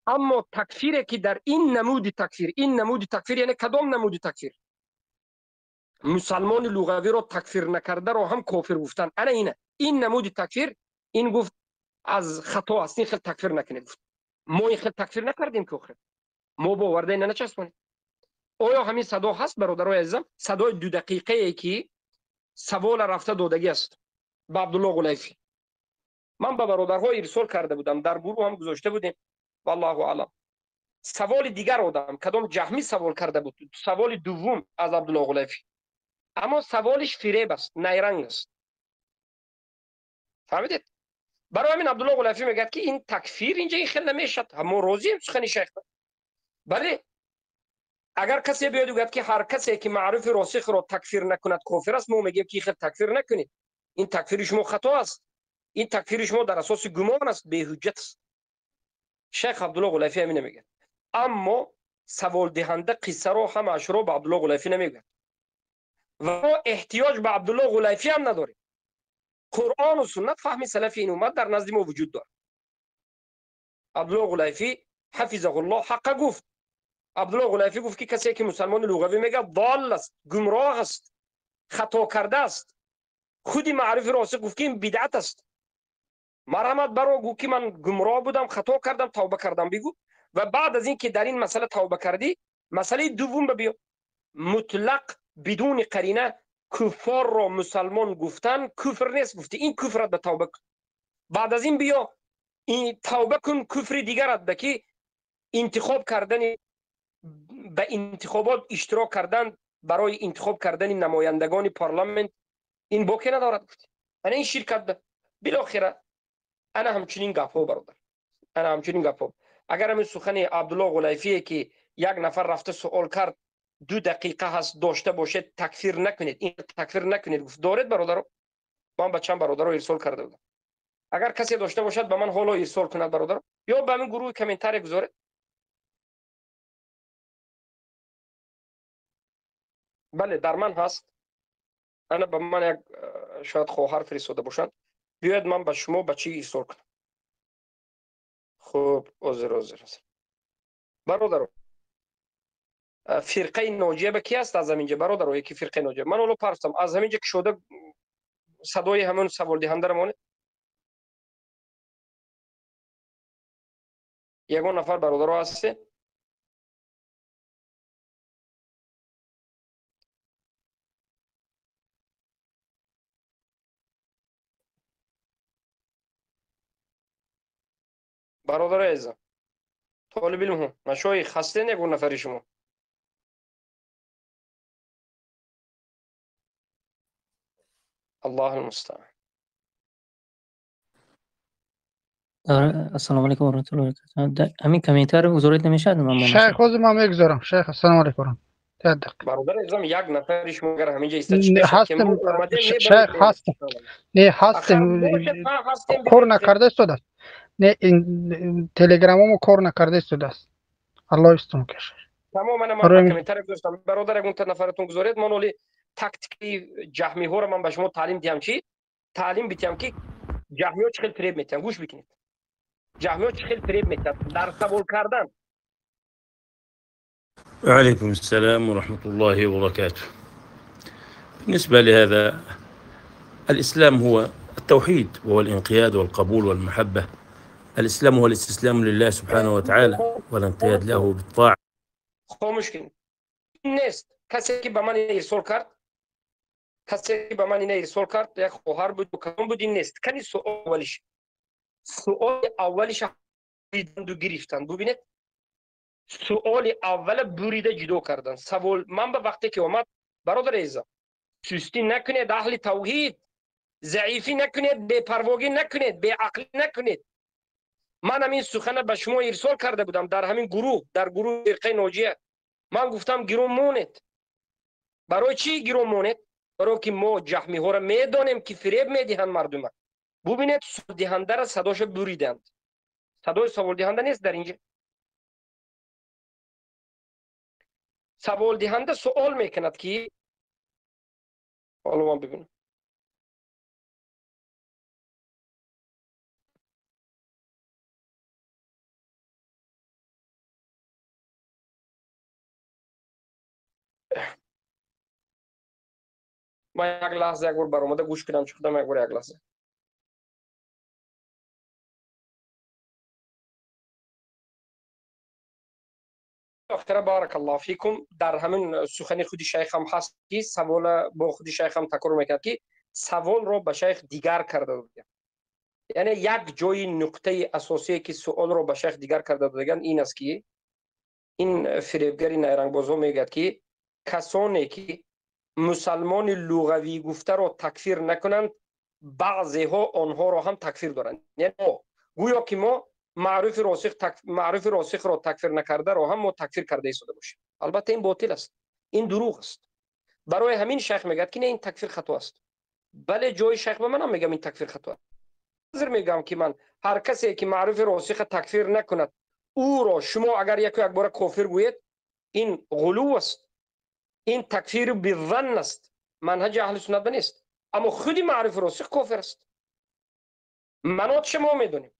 اما تکفیری که در این نمود تکفیر یعنی کدام نمود تکفیر؟ مسلمان لغوی را تکفیر نکرده را هم کافر گفتن. این نمود تکفیر. این گفت از خطا است، این خیلی تکفیر نکنید. ما این خیلی تکفیر نکردیم که آخر ما باورده اینا نچسبونید. آیا همین صدا هست برادرای عزیزم؟ صدای 2 دقیقه ای که سوال رفته دادگی است به عبدالله غلیفی. من به برادرها ارسال کرده بودم، در گروه هم گذاشته بودیم، والله اعلم. سوال دیگر آدم کدام جهمی سوال کرده بود، سوال دوم از عبدالله غلیفی، اما سوالش فریب است، نیرنگ است. فهمیدید؟ برای همین عبدالله غلیفی میگه که این تکفیر اینجا خیلی نمیشد. ما راضییم سخن شیخ. بله اگر کسی بیاد بگه که هر کسی که معروف راسخ را تکفیر نکند کافر است، ما میگیم که خیلی تکفیر نکنید، این تکفیر شما خطا است، این تکفیر شما در اساس گمان است، به حجت است. شیخ عبدالله غلیفی همین میگه. اما سوال دهنده قصه رو هم اشرا به عبدالله غلیفی نمیگه و ما احتیاج به عبدالله غلیفی هم نداریم. قرآن و سنت فهم سلفی این امت در نزد ما وجود داره. عبدالله غلیفی حفظه الله حق گفت. عبدالله غلیفی گفت که کسی که مسلمان لغوی میگه ضال است، گمراه است، خطا کرده است. خودی معرف راسخ گفت که این بدعت است. مرحمت برو گو که من گمراه بودم، خطا کردم، توبه کردم بگو. و بعد از این که در این مسئله توبه کردی، مسئله دوم بیا. مطلق بدون قرینه کفار را مسلمان گفتن کفر نیست، گفتی این کفرت به توبه کن. بعد از این بیا این توبه کن کفر دیگرت بکی انتخاب کردن، به انتخابات اشتراک کردن برای انتخاب کردن نمایندگان پارلمان، این باکی ندارد. گفتی این شرکت بالاخره انا همچنین گپو برادر، انا همچنین گپو. اگر همین سخن عبدالله غلیفی که یک نفر رفته سوال کرد 2 دقیقه هست داشته باشه تکفیر نکنید، این تکفیر نکنید گفت دارید برادر. من بچم برادر رو ارسال کرده بودم. اگر کسی داشته باشد به من حالا ارسال کند برادر، یا به من گروه کامنتاری گذارید. بله در من هست. انا به من یک شاید خواهر فرستاده باشند، بیاید من به شما بچه ارسال کنم. خب عذر برادر، فرقه ناجیه به کی است از همینجا برادر؟ یکی فرقه ناجیه من اولو پرستم از همینجا که شده صدای همون سوال دهنده رمانه. یگان نفر برادر هستی؟ برادر عزیزم طالب علم هم مشایخ هستین یگان نفری شما؟ الله المستعان. السلام علیکم و رحمت الله و برکاته. همین کامنتار رو گذارید نمیشه؟ شیخ خود ما میگذارم. شیخ السلام علیکم. برادر عزیزم یک نفر شما اگر همینجا است هستم شیخ هستم. نه هستم کار نکرده است. نه این تلگراممو کار نکرده است. الله استون کشه. تمام من کامنتار گذاشتم برادر اون نفرتون گذارید. من ولی تاکتیکی جهمی ها رو من به شما تعلیم دیم چی؟ تعلیم بدم که جهمی ها چه خیلی فریب میتن. گوش بکنید. جهمی ها چه خیلی فریب میتن در سوال کردن. وعليكم السلام ورحمة الله وبركاته. بالنسبة لهذا الإسلام هو التوحيد وهو الانقياد والقبول والمحبة. الإسلام هو الاستسلام لله سبحانه وتعالى والانقياد له بالطاعة. خاموش کن. نیست کسی که به من ارسال کرد، کسی که به من ارسال کرد یک خواهر بود و کم بود. این نیست. کنی سوال اولیش دیدند و گرفتن. ببینید سوال اول بریده جدا کردن. سوال من به وقتی که اومد برادر عزیزم سستی نکنید، اهل توحید ضعیفی نکنید، بے پرواگی نکنید، بے عقلی نکنید. من همین سخن به شما ارسال کرده بودم در همین گروه، در گروه فرقه ناجیه. من گفتم گروه مونید. برای چی گروه مونید؟ برای که ما جهمی ها را میدانیم که فریب میدهند مردم. ببینید سوال دهنده را صداش بریدند. صدای سوال دهنده نیست در اینجا. سوال دهنده سوال میکند که حالا من ببینم من یک لحظه یک بار برآمده گوش کنم چه خودم یک بار یک لحظه. اختر بارک الله فیکم. در همین سخن خودی شیخ هم هست که سوال با خودی شیخ هم تکرار میکرد که سوال رو به شیخ دیگر کرده بود. یعنی یک جای نقطه اساسی که سوال رو به شیخ دیگر کرده بودن این است که این فریبگری نیرنگ بازو میگه که کسانی که مسلمان لغوی گفته رو تکفیر نکنند بعضی ها آنها رو هم تکفیر دارند. یعنی گویا که ما معروف راسخ را تکفیر نکرده رو هم ما تکفیر کرده ایستاده باشیم. البته این باطل است، این دروغ است. برای همین شیخ میگه که نه این تکفیر خطا است. بله جای شیخ به منم میگم این تکفیر خطا است. حاضر میگم که من هر کسی که معروف راسخ تکفیر نکند او را شما اگر یک بار کافر گویید این غلو است، این تکفیر بالظن است، منهج اهل سنت نیست. اما خودی معروف راسخ کافر است. منات شما میدونیم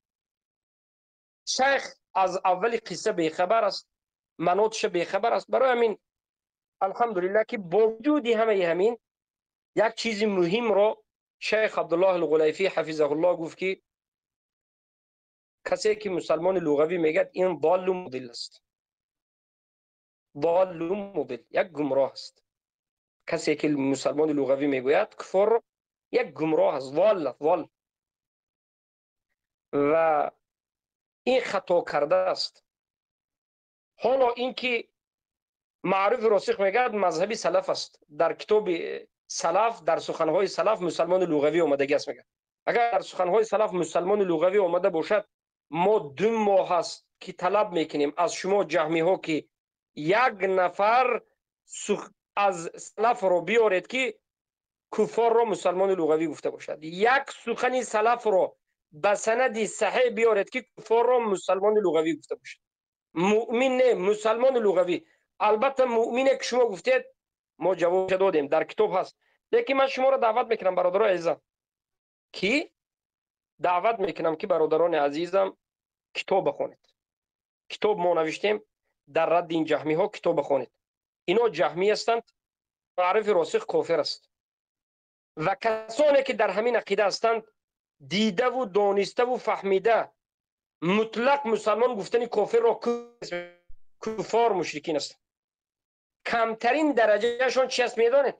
شیخ از اول قصه بیخبر است، مناتش بیخبر است. برای همین الحمدلله که با وجود همین یک چیز مهم را شیخ عبدالله الغلیفی حفظه الله گفت که کسی که مسلمان لغوی میگه این ضال و مضل است. ضال و مضل یک گمراه است. کسی که مسلمان لغوی میگوید کفر یک گمراه است، ضال و این خطا کرده است. حالا اینکه معروف راسخ میگه مذهبی سلف است، در کتاب سلف در سخنهای سلف مسلمان لغوی اومدگی است میگه. اگر در سخنهای سلف مسلمان لغوی آمده باشد ما 2 ماه است که طلب میکنیم از شما جهمی ها که یک نفر از سلف رو بیارید که کفار را مسلمان لغوی گفته باشد. یک سخن سلف رو به سند صحیح بیارید که کفار را مسلمان لغوی گفته باشد. مؤمن نه، مسلمان لغوی. البته مؤمنه که شما گفتید ما جواب دادیم، در کتاب هست. لیکن من شما را دعوت میکنم برادران عزیزم که برادران عزیزم کتاب بخونید. کتاب ما نوشتیم در رد این جهمی ها، کتاب بخونید. اینا جهمی هستند، معرف راسخ کافر است و کسانی که در همین عقیده هستند دیده و دانسته و فهمیده مطلق مسلمان گفتن کافر را کفار مشرکین است. کمترین درجه شان چی است میدانید؟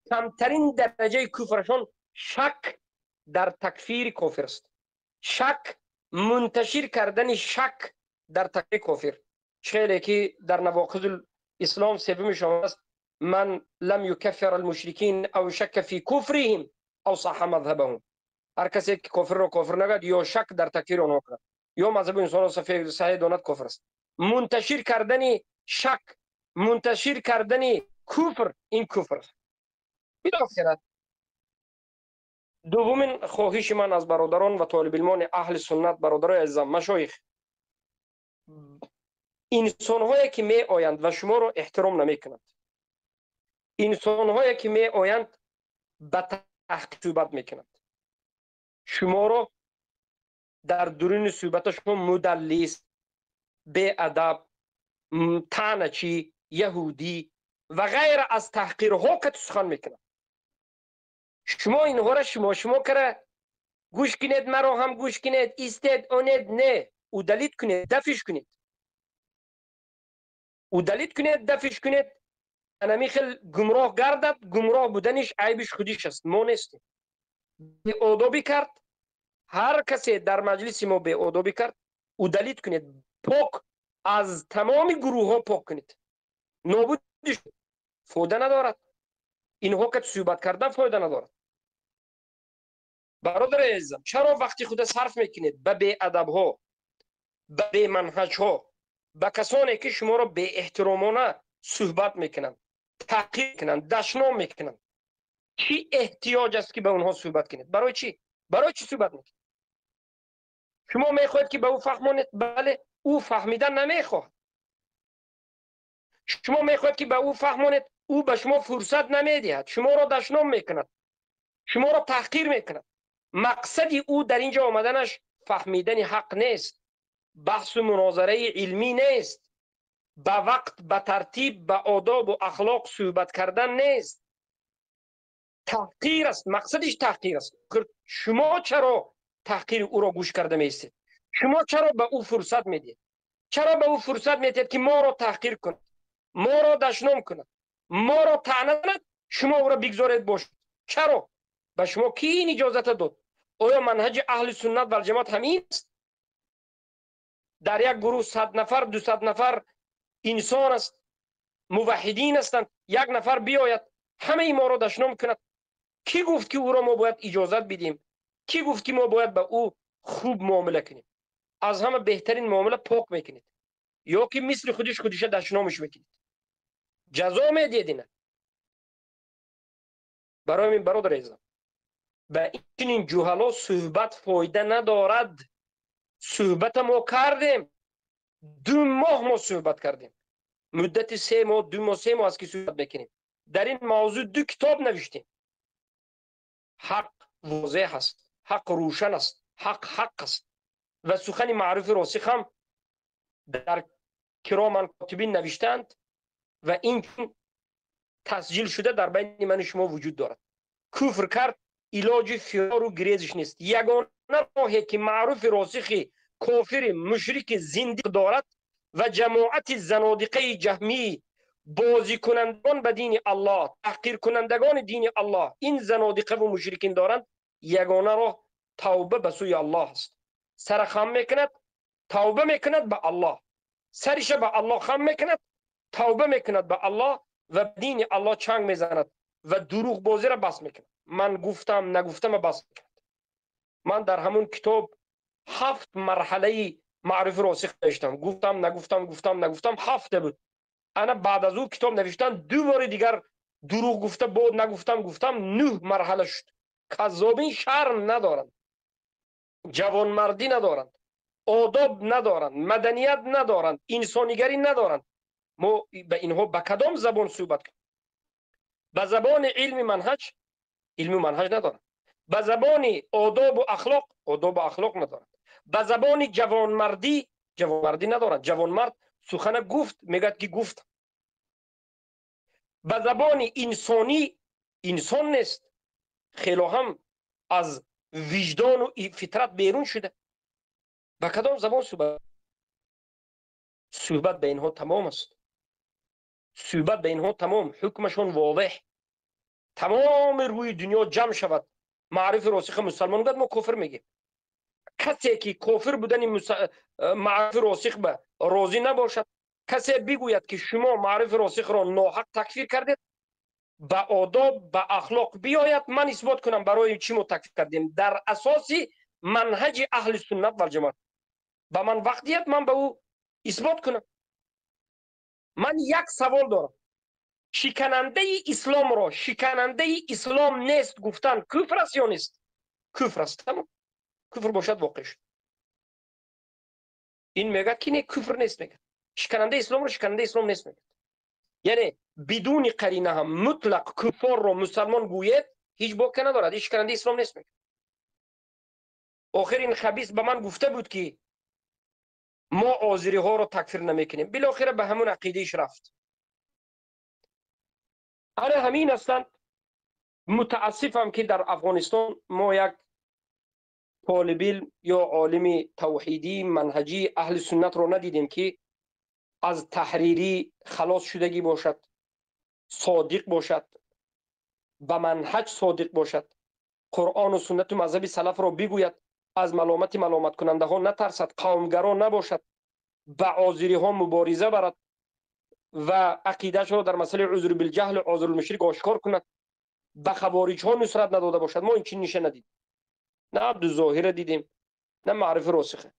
کمترین درجه کفرشان شک در تکفیر کافر است. شک، منتشر کردن شک در تکفیر کافر. خیلی که در نواقض الاسلام سومش است من لم یکفر المشرکین او شک فی کفرهم او صح مذهبهم. هر کسی که کافر را کافر نگد یا شک در تکفیر آنها کند یا مذهب انسان را صحیح داند کافر است. منتشر کردن شک، منتشر کردن کفر، این کفر است. بالاخره دومین خواهش من از برادران و طالب علمان اهل سنت، برادرای عزیزم، مشایخ، انسان‌هایی که می آیند و شما را احترام نمی کنند، انسان‌هایی که می آیند به تحقیق صحبت می کنند، شما را در درون صحبتشون مدلس، بی ادب، طعنه‌چی، یهودی و غیر از تحقیرها که سخن میکنند. شما اینها را شما کرده گوش کنید، مرا هم گوش کنید، ایستید اونید، نه، او دلیت کنید، دفش کنید، او دلیت کنید، دفش کنید. انمیخل گمراه گردد، گمراه بودنش عیبش خودش است، ما نیستیم. به آدابی کرد، هر کسی در مجلس ما به آدابی کرد، او دلیت کنید، پاک از تمام گروه ها پاک کنید، نابودش فایده ندارد. اینها که صحبت کردن فایده ندارد. برادر عزیزم، چرا وقتی خود صرف میکنید به بی ادب ها، به بی منهج ها، به کسانی که شما را به احترامانه صحبت میکنند، تحقیر میکنند، دشنام میکنند، چی احتیاج است که به اونها صحبت کنید؟ برای چی؟ برای چی صحبت میکنید؟ شما میخواهید که به او فهمانید؟ بله، او فهمیدن نمیخواد. شما میخواهید که به او فهمانید؟ او به شما فرصت نمیدهد، شما را دشنام میکند، شما را تحقیر میکند. مقصدی او در اینجا آمدنش فهمیدن حق نیست، بحث و مناظره علمی نیست، به وقت، به ترتیب، به آداب و اخلاق صحبت کردن نیست، تحقیر است. مقصدش تحقیر است. شما چرا تحقیر او را گوش کرده میستید؟ شما چرا به او فرصت میدید؟ چرا به او فرصت میدید که ما را تحقیر کند، ما را دشنام کند، ما را طعنه کند؟ شما او را بگذارید باشد. چرا؟ به شما کی این اجازت داد؟ آیا منهج اهل سنت و الجماعت همین است؟ در یک گروه 100 نفر 200 نفر انسان است، موحدین هستند، یک نفر بیاید همه ما را دشنام کند. کی گفت که او را ما باید اجازت بدیم؟ کی گفت که ما باید به او خوب معامله کنیم؟ از همه بهترین معامله پاک میکنید یا که مثل خودش دشنامش میکنید؟ جزا میدید؟ برای من برادر عزیزم، به این جهلا صحبت فایده ندارد. صحبت ما کردیم، 2 ماه ما صحبت کردیم، مدت 3 ماه 2 ماه 3 ماه است که صحبت میکنیم. در این موضوع 2 کتاب نوشتیم. حق واضح است، حق روشن است، حق است و سخن معروف راسخ هم در کرام کاتبین نوشتند و این تسجیل شده در بین من شما وجود دارد. کفر کرد علاج فرار و گریزش نیست. یگانه راهی که معروف راسخی کافر مشرک زندیق دارد و جماعت زنادقه جهمی بازی کنندگان به دین الله، تحقیر کنندگان دین الله، این زنادقه و مشرکین دارند، یگانه راه توبه به سوی الله است. سر خم میکند، توبه میکند به الله، سرش به الله خم میکند، توبه میکند به الله و دین الله چنگ میزند و دروغ بازی را بس میکنه. من گفتم نگفتم بس میکنه. من در همون کتاب 7 مرحله معرفی راسخ نوشتم. گفتم نگفتم 7 بود. انا بعد از او کتاب نوشتن 2 بار دیگر دروغ گفته بود گفتم 9 مرحله شد. کذابین شرم ندارند، جوانمردی ندارند، آداب ندارند، مدنیت ندارند، انسانیگری ندارند. ما به اینها به کدام زبان صحبت کنیم؟ به زبان علم منهج ندارند. به زبان آداب و اخلاق ندارند. به زبان جوانمردی ندارند. جوانمرد سخن گفت میگه که گفت. به زبان انسانی انسان نیست، خیلی هم از وجدان و فطرت بیرون شده. به کدام زبان صحبت به اینها تمام است. صحبت به اینها تمام، حکمشون واضح. تمام روی دنیا جمع شود معرف راسخ مسلمان بود، ما کفر میگیم. کسی که کافر بودن معرف راسخ به راضی نباشد، کسی بگوید که شما معرف راسخ را ناحق تکفیر کردید، به آداب به اخلاق بیاید، من اثبات کنم برای چی ما تکفیر کردیم در اساس منهج اهل سنت و جماعت. به من وقتیت من به او اثبات کنم. من یک سوال دارم. شکننده اسلام نیست گفتن کفر است یا نیست؟ کفر است. تمام. کفر باشد واقع شد. این میگه که نه کفر نیست. میگه شکننده اسلام نیست. میگه یعنی بدون قرینه هم مطلق کفار رو مسلمان گوید هیچ باکی ندارد. این شکننده اسلام نیست. میگه آخر این خبیث به من گفته بود که ما آذری ها رو تکفیر نمیکنیم. بالاخره به همون عقیدهش رفت. آره همین هستند. متاسفم که در افغانستان ما یک طالب علم یا عالم توحیدی منهجی اهل سنت رو ندیدیم که از تحریری خلاص شدگی باشد، صادق باشد، به منهج صادق باشد، قرآن و سنت و مذهب سلف را بگوید، از ملامت کننده ها نترسد، قومگرا نباشد، به آذری ها مبارزه برد و عقیدهش را در مسئله عذر بالجهل و عذر المشرک آشکار کند، به خوارج ها نصرت نداده باشد. ما این چنین نشان ندیدیم. نه عبدالظاهر دیدیم، نه معرف راسخه.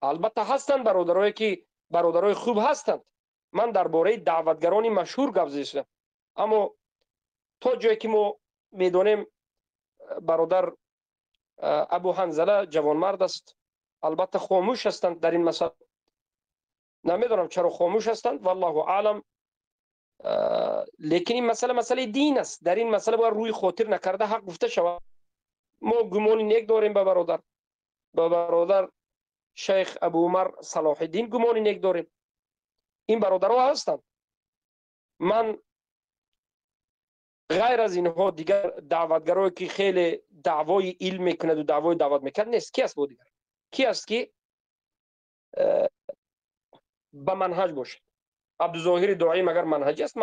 البته هستند برادرایی که برادرای خوب هستند. من درباره دعوتگران مشهور گپ زدم، اما تا جایی که ما میدونیم برادر ابو حنظله جوانمرد است. البته خاموش هستند در این مسئله. نمیدونم چرا خاموش هستند، والله اعلم. لیکن این مسئله دین است. در این مسئله باید روی خاطر نکرده حق گفته شود. ما گمان نیک داریم به برادر شیخ ابو عمر صلاح الدین گمان نیک داریم. این برادرها هستند. من غیر از اینها دیگر دعوتگرایی که خیلی دعوای علم میکند و دعوای دعوت میکند نیست. کی است بود دیگر؟ کی است که به منهج باشه؟ عبدالظاهر داعی مگر منهجی است؟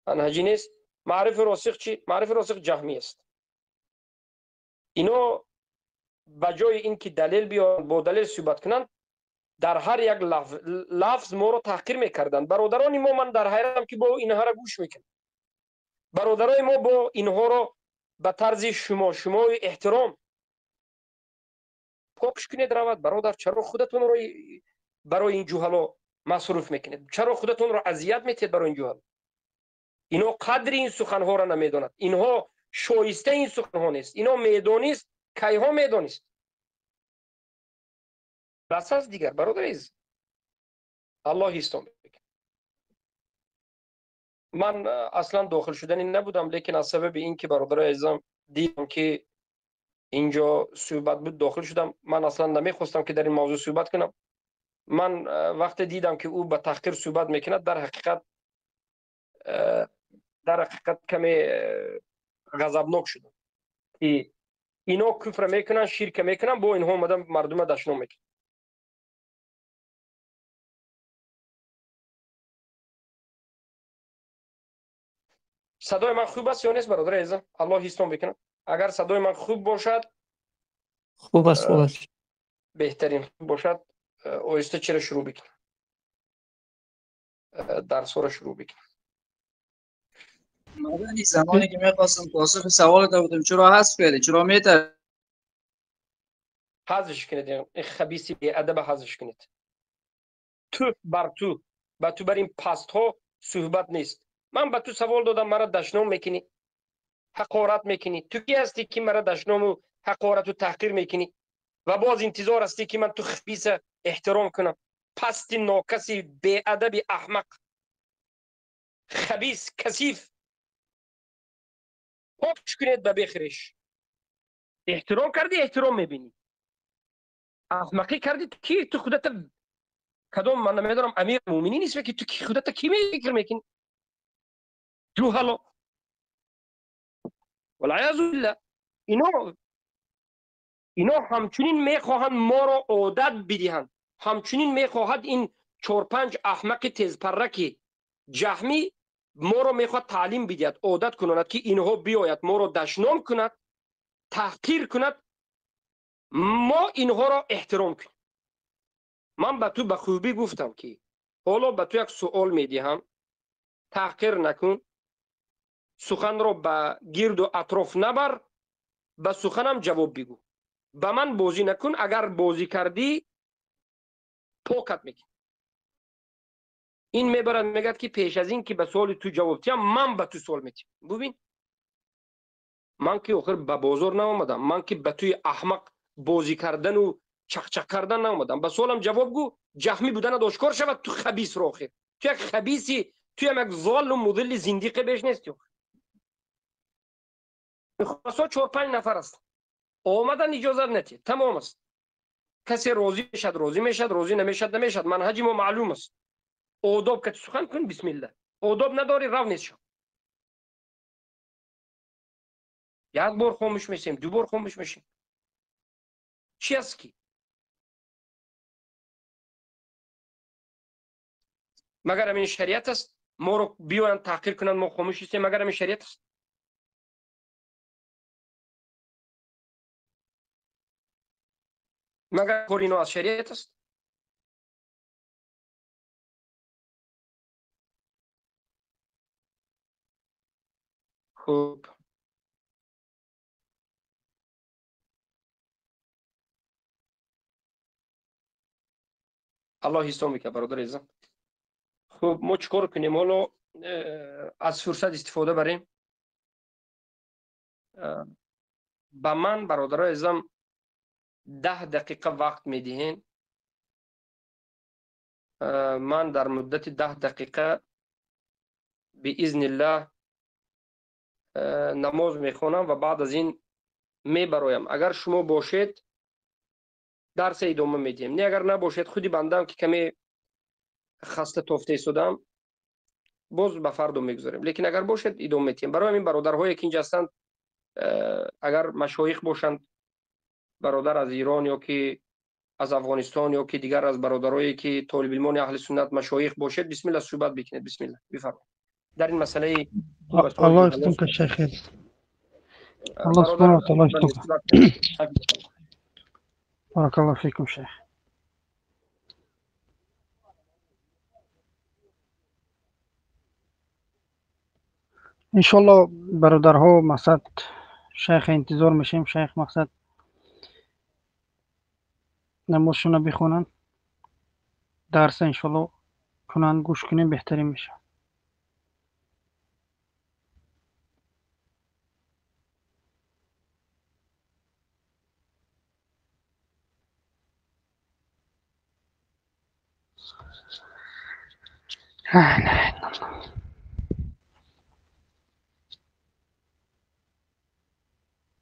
منهجی نیست. معرف راسخ چی؟ معرف راسخ جهمی است. اینا بجای اینکه دلیل بیان با دلیل صحبت کنند، در هر یک لفظ ما رو تحقیر میکردند. برادران ما من در حیرتم که با اینها را گوش میکنند. برادرای ما با اینها رو به طرز شما احترام پاکش کنید رود. برادر چرا خودتون رو برای این جهلا مصروف میکنید؟ چرا خودتون رو اذیت میتید برای این جهلا؟ اینا قدر این سخنها را نمیدونند. اینها شایسته این سخنها نیست. اینا میدونیست کیها میدونیست. بس از دیگر برادر عزیز، الله استون. من اصلا داخل شدنی نبودم، لیکن از سبب این که برادر عزیزم دیدم که اینجا صحبت بود داخل شدم. من اصلا نمیخواستم که در این موضوع صحبت کنم. من وقت دیدم که او به تحقیر صحبت میکند، در حقیقت کمی غضبناک شدم که اینا کفر میکنن، شرک میکنن، با اینها اومدن مردم دشنام میکنن. صدای من خوب است یا نیست برادر عزیزم؟ الله استون بکنه. اگر صدای من خوب باشد خوب است. بهترین باشد آهسته چرا شروع بکنم، درس را شروع بکنم. مدنی زمانی که میخواستم پاسخ سوالت بودم چرا حذف کردی؟ چرا میتر حذفش کنید این خبیثی بی ادب حذفش کنید. تو بر تو با تو بر این پست ها صحبت نیست. من به تو سوال دادم مرا دشنام میکنی، حقارت میکنی. تو کی هستی که مرا دشنام و حقارت و تحقیر میکنی و باز انتظار هستی که من تو خبیث احترام کنم؟ پست ناکسی بی ادب احمق خبیث کثیف پاکش کنید به بخیرش. احترام کردی احترام میبینی، احمقی کردی تو کی؟ تو خودت کدوم من نمیدونم امیر مومنی نیست که تو کی خودت کی فکر میکنی؟ جوهلا والعیاذ بالله. اینا همچنین میخواهند ما را عادت بدهند، همچنین میخواهد این 4-5 احمق تیزپرک جهمی ما را میخواد تعلیم بدهد، عادت کنند که اینها بیاید ما را دشنام کند، تحقیر کند، ما اینها را احترام کنیم. من به تو به خوبی گفتم که حالا به تو یک سوال میدهم، تحقیر نکن، سخن را به گرد و اطراف نبر، به سخنم جواب بگو، به من بازی نکن. اگر بازی کردی پاکت میکنم. این میبرد میگد که پیش از این که به سوال تو جواب تیم من به تو سوال میتیم. ببین من که آخر به بازار نامدم، من که به توی احمق بازی کردن و چک کردن نامدم. به سوالم جواب گو، جهمی بودن آشکار شود. تو خبیث رو آخر تو یک خبیثی، تو یک ظالم و مضل زندیق بیش نیستی. خلاصا 4-5 نفر است آمدن اجازه نتی، تمام است. کسی راضی میشد راضی میشد، راضی نمیشد نمیشد. منهج ما معلوم است. آداب که سخن کن بسم الله، آداب نداری رو نیست شو. یک بار خاموش میشیم، 2 بار خاموش میشیم. چی است کی؟ مگر همین شریعت است ما رو بیاین تحقیر کنن ما خاموش هستیم؟ مگر همین شریعت است؟ مگر کار اینا از شریعت است؟ خوب الله حساب میکنه برادر عزیزم. خب ما چیکار کنیم حالا؟ از فرصت استفاده بریم. به من برادر عزیزم 10 دقیقه وقت میدهین. من در مدت 10 دقیقه به اذن الله نماز میخوانم و بعد از این میبرایم. اگر شما باشید درس ادامه میدیم، نه اگر نباشید خودی بندم که کمی خسته تافته شدم باز به فردا میگذاریم. لیکن اگر باشید ادامه میدیم. برای این برادرهایی که اینجا هستند اگر مشایخ باشند، برادر از ایران یا که از افغانستان یا که دیگر از برادرایی که طالب علمان اهل سنت مشایخ باشید، بسم الله صحبت بکنید. بسم الله بفرمایید در این مسئله. الله يستنك الشيخ. الله سبحانه وتعالى يستنك. بارك الله فيكم شيخ. انشالله برادرها مقصد شیخ انتظار میشیم. شیخ مقصد نمازشون بخونن، درس انشالله کنن، گوش کنیم بهترین میشه.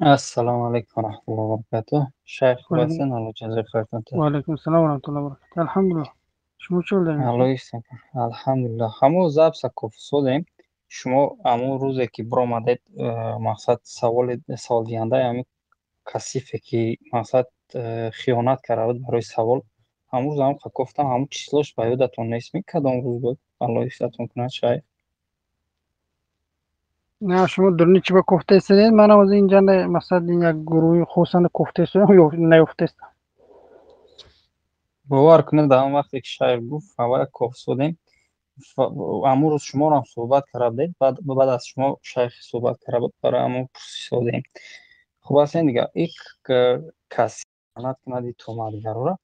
السلام علیکم و رحمت الله و برکاته. شیخ خوبستین؟ الله جزای خیرتون و علیکم السلام و رحمت الله و برکاته. الحمدلله. شما چه دارین؟ الله ایستم. الحمدلله. همو زب سکوف سودیم. شما همون روزی که برآمدید مقصد سوال دینده همین کثیفه که مقصد خیانت کرده بود برای سوال، همون روز هم گفتم همون چیزلاش به یادتون نیست. می کدام روز بود؟ الله ایستتون کنه شیخ. نه شما درنی چی با کوفته استدین؟ من از اینجا مثلا یک گروه خصوصا کوفته استدین یا نیفته است. باور کنید در اون وقتی که شیخ گفت اول کوف سودیم امروز شما را هم صحبت کرده بعد از شما شیخ صحبت کرده بود برای امو پرسیدیم. خب اصلا دیگه یک کسی نت کنه تومتگر را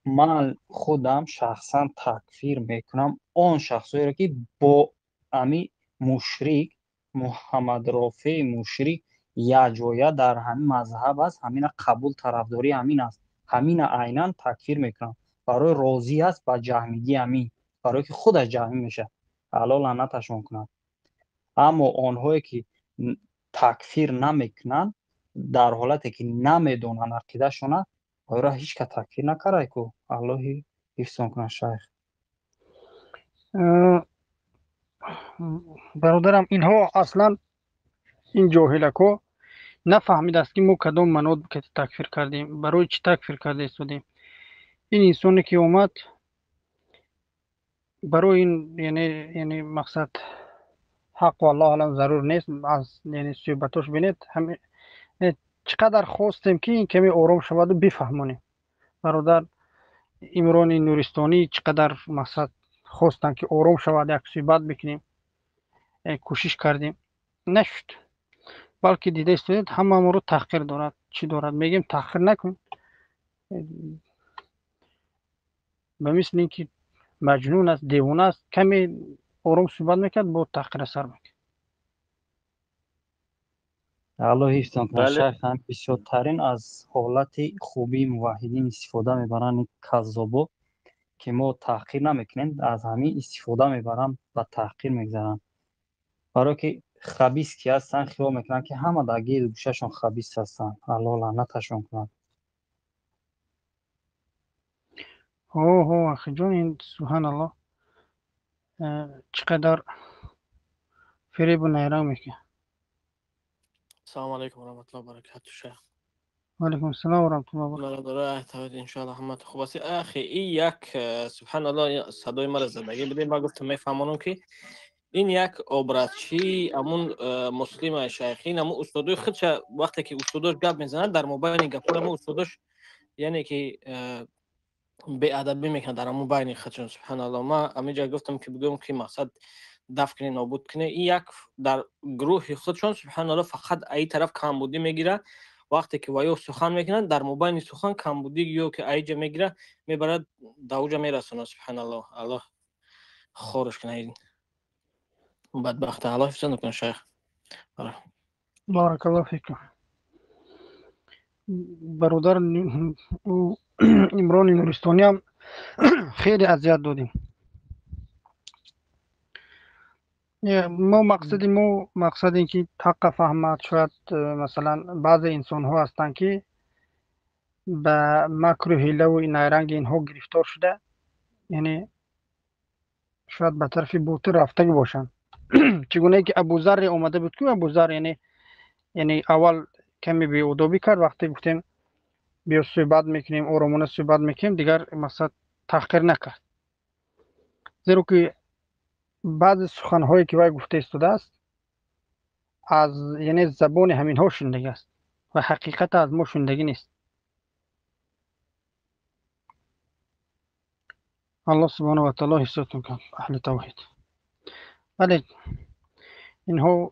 من خودم شخصا تکفیر میکنم آن شخصایی را که با امی مشرک محمد رافع مشرک یا جویا در همین مذهب است، همین قبول طرفداری همین است، همین عینا تکفیر میکنم. برای راضی است با جهمیگی همین، برای که خودش جهمی میشه الله لعنتشون کنه. اما آنهایی که تکفیر نمیکنن در حالتی که نمیدونن عقیده شونه آیا هیچ که تکفیر نکرده کو الله حفظون کنه. شیخ برادرم اینها اصلا این جاهلکو نفهمید است که ما کدام مناد که تکفیر کردیم، برای چی تکفیر کرده استودیم. این انسانی که اومد برای این یعنی مقصد حق والله علم ضرور نیست از یعنی صحبتاش بینید همین چقدر خواستیم که این کمی آرام شود و بفهمونیم. برادر عمران نورستانی چقدر مقصد خواستن که آرام شود یک صحبت بکنیم، کوشش کردیم نشد. بلکه دیده استودید همه ما رو تحقیر دارد. چی دارد؟ میگیم تحقیر نکن، به مثل اینکه مجنون است دیوانه است. کمی آرام صحبت میکرد با تحقیر سر میکرد. الله حفظون کنه. شیخ هم بسیارترین از حالت خوبی موحدین استفاده میبرن کذابا که ما تحقیر نمیکنیم، از همین استفاده میبرن و تحقیر میگذارن. برای که خبیث که هستن خیال میکنن که همه در گیر گوششون خبیث هستن. الله لعنتشون کنه. اوه اخی جون این سبحان الله چقدر فریب و نیرنگ میکنه. السلام علیکم و رحمت الله و برکاته شیخ. و علیکم السلام و رحمت الله و برکاته. مرا احتمال ان شاء الله همه خوب است. اخی این یک سبحان الله صدای مرا زدگی بده. ما گفتم میفهمونم که این یک عبرتچی امون مسلم شیخین امون استادای خودش وقتی که استاداش گپ میزنه در مبین گپور امون استاداش یعنی که به ادبی میکنه در امون بین خودشون. سبحان الله ما همینجا گفتم که بگم که مقصد دفع کنه نابود کنه. این یک در گروه خودشون سبحان الله فقط ای طرف کمبودی میگیره. وقتی که وایو سخن میکنن در مبین سخن کمبودی یا که ایجا میگیره میبرد دوجا میرسونه. سبحان الله الله خورش کنه این بدبخت. الله حفظ کنه شیخ. بارک الله فیکم. برادر عمران نورستانی هم خیلی اذیت دادیم. ما مقصد این که حق فهمت شاید مثلا بعض انسان ها هستند که به مکر و حیله و نیرنگ اینها گرفتار شده، یعنی شاید به طرف باطل رفته باشن. چگونه که ابوذر اومده بود که ابوذر یعنی اول کمی بی‌ادبی کرد. وقتی گفتیم بیا صحبت میکنیم آرامانه صحبت میکنیم دیگر مثلا تحقیر نکرد، زیرا که بعض سخنهایی که وی گفته استوده است از یعنی زبان همین ها شنیده است و حقیقت از ما شنیدگی نیست. الله سبحانه و تعالی حفظتون کنه اهل توحید. ولی اینها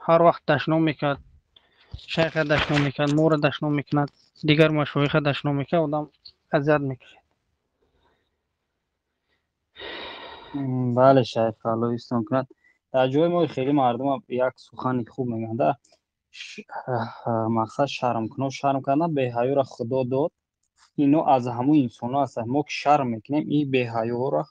هر وقت دشنام میکرد، شیخ دشنام میکرد، مور دشنام میکند، دیگر مشایخ دشنام میکرد، آدم اذیت میکشید. بله شیخ الله حفظون کنه. در جای ما خیلی مردم یک سخن خوب میگن ده مقصد شرم کنه و شرم کردن به حیا را خدا داد. اینو از همون انسان ها هست. ما که شرم میکنیم این به حیا را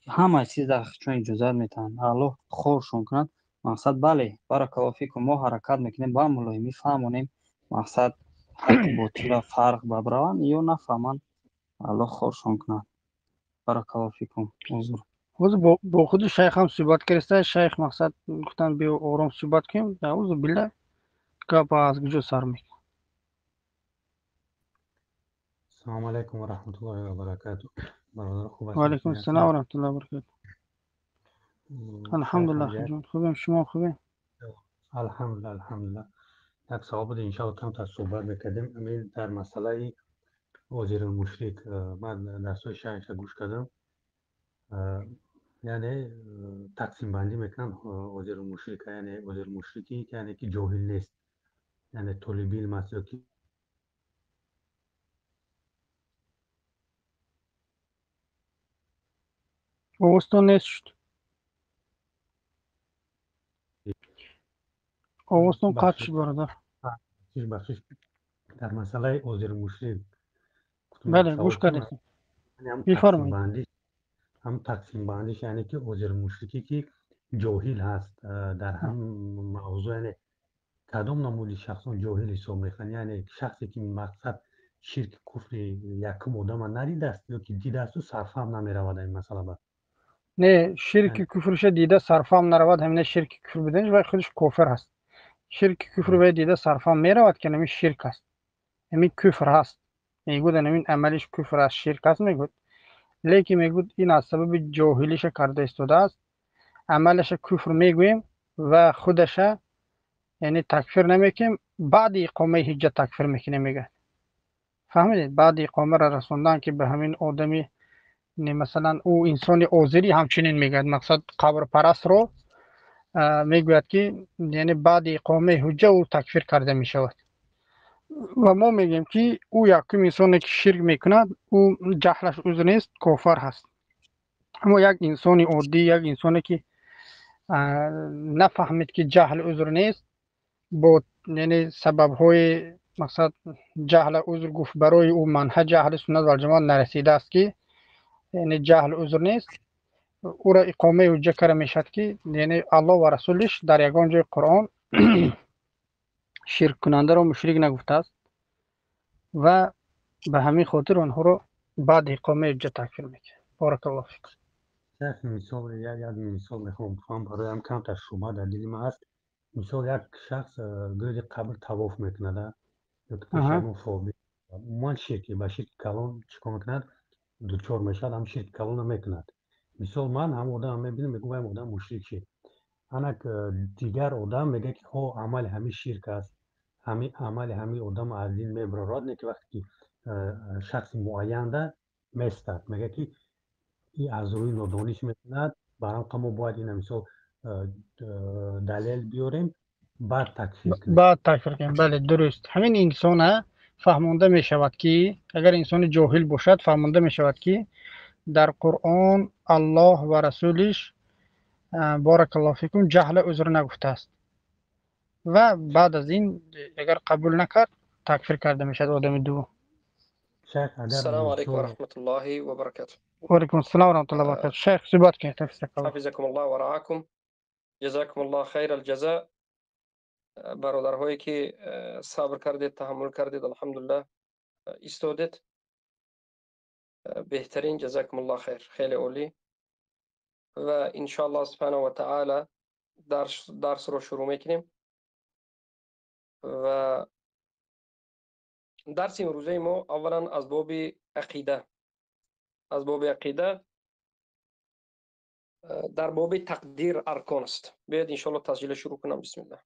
همه چیز در چون اجازت میتن. الله خورشون کنند. مقصد بله بارک الله فیکم. ما حرکت میکنیم با ملای میفهمونیم مقصد حق باطل فرق ببرن یا نفهمن. الله خورشون کنند. بارک الله فیکم. حضور با خود شیخ هم صحبت کرده. شیخ مقصد گفتن بیا آرام صحبت کنیم. اعوذ بالله گپ از گوش سر میکنه. السلام علیکم و رحمت الله و برکاته. برادر خوب و علیکم السلام و رحمت الله و برکاته. الحمدلله جون خوبیم. شما خوبیم؟ الحمدلله. یک سوال بود انشاءالله کم تا صحبت بکردیم. امید در مسئله وزیر المشرک من درسای شیخ گوش کردم. یعنی تقسیم بندی میکنن عذر مشرک، یعنی عذر مشرکی یعنی که جاهل نیست، یعنی طالب علم است یا که اوستون نیست شد. اوستون قطع شد برادر. بخشش در مسئله عذر مشرک بله گوش کردید. هم میفرمایید. تقسیم بندیش یعنی که عذر مشرکی که جاهل هست در هم موضوع، یعنی کدام نمودی شخصان جاهل حساب میکنن، یعنی شخصی که مقصد شرک کفر یکم آدم ندیده است یا که دیده است و صرف هم نمیرود این مسئله با نه شرک کفرش دیده صرف هم نرود، همین شرک کفر بدنش و خودش کافر هست. شرک کفر به دیده صرف هم میرود که نمی شرک است، همین کفر هست، میگود همین عملش کفر است، شرک است میگود، لیکن میگود این از سبب جاهلیش کرده استوده است، عملش کفر میگویم و خودش یعنی تکفیر نمیکنیم، بعد اقامه حجت تکفیر میکنه میگه. فهمیدید؟ بعد اقامه را رسوندن که به همین آدمی مثلا او انسان عذری همچنین میگه، مقصد قبر پرست رو میگوید که یعنی بعد اقامه حجت او تکفیر کرده میشود و ما میگیم که او یکم انسانی که شرک میکند او جهلش عذر نیست، کافر هست. اما یک انسان عادی، یک انسانی که نفهمید که جهل عذر نیست، با یعنی سبب های مقصد جهل عذر گفت برای او منهج اهل سنت و الجماعت نرسیده است که یعنی جهل عذر نیست، او را اقامه حجت کرده میشد که یعنی الله و رسولش در یگان جای قرآن شرک کننده را مشرک نگفته است و به همین خاطر آنها رو بعد اقامه حجت تکفیر میکنه. بارک الله فیکم. یک مثال میخوام بخوام برای هم کم شما دلیل ما هست. مثال یک شخص گرد قبر طواف میکند یا که پیش همون صحبی من شرکی با شرک کلان چیکار میکند دوچار میشد، هم شرک کلان میکند. مثال من هم آدم میبینم میگم این آدم مشرک شد، انک دیگر آدم میگه که ها عمل همین شرک است، همین عمل همین آدم از این میبرارد نه که وقتی شخص معین ده میستد میگه که این از روی نادانیش میکند، برام که ما باید این مثال دلیل بیاریم بعد تکفیر کنیم. بعد تکفیر کنیم، بله درست. همین انسان فهمانده می شود که اگر انسان جاهل باشد فهمانده می شود که در قرآن الله و رسولش بارک الله فیکم جهل عذر نگفته است و بعد از این اگر قبول نکرد تکفیر کرده می شود آدم دو. السلام علیکم و رحمت الله و برکاته. و علیکم السلام و رحمت الله و برکاته. شیخ صحبت کنید. حفظکم الله و رعاکم. جزاکم الله خیر الجزاء. برادرهایی که صبر کردید، تحمل کردید، الحمدلله ایستادید، بهترین، جزاکم الله خیر، خیلی عالی. و ان شاء الله سبحانه و تعالی درس رو شروع میکنیم و درس امروزه ما اولا از باب عقیده، در باب تقدیر ارکان است. بیاید ان شاء الله تسجیل شروع کنم. بسم الله.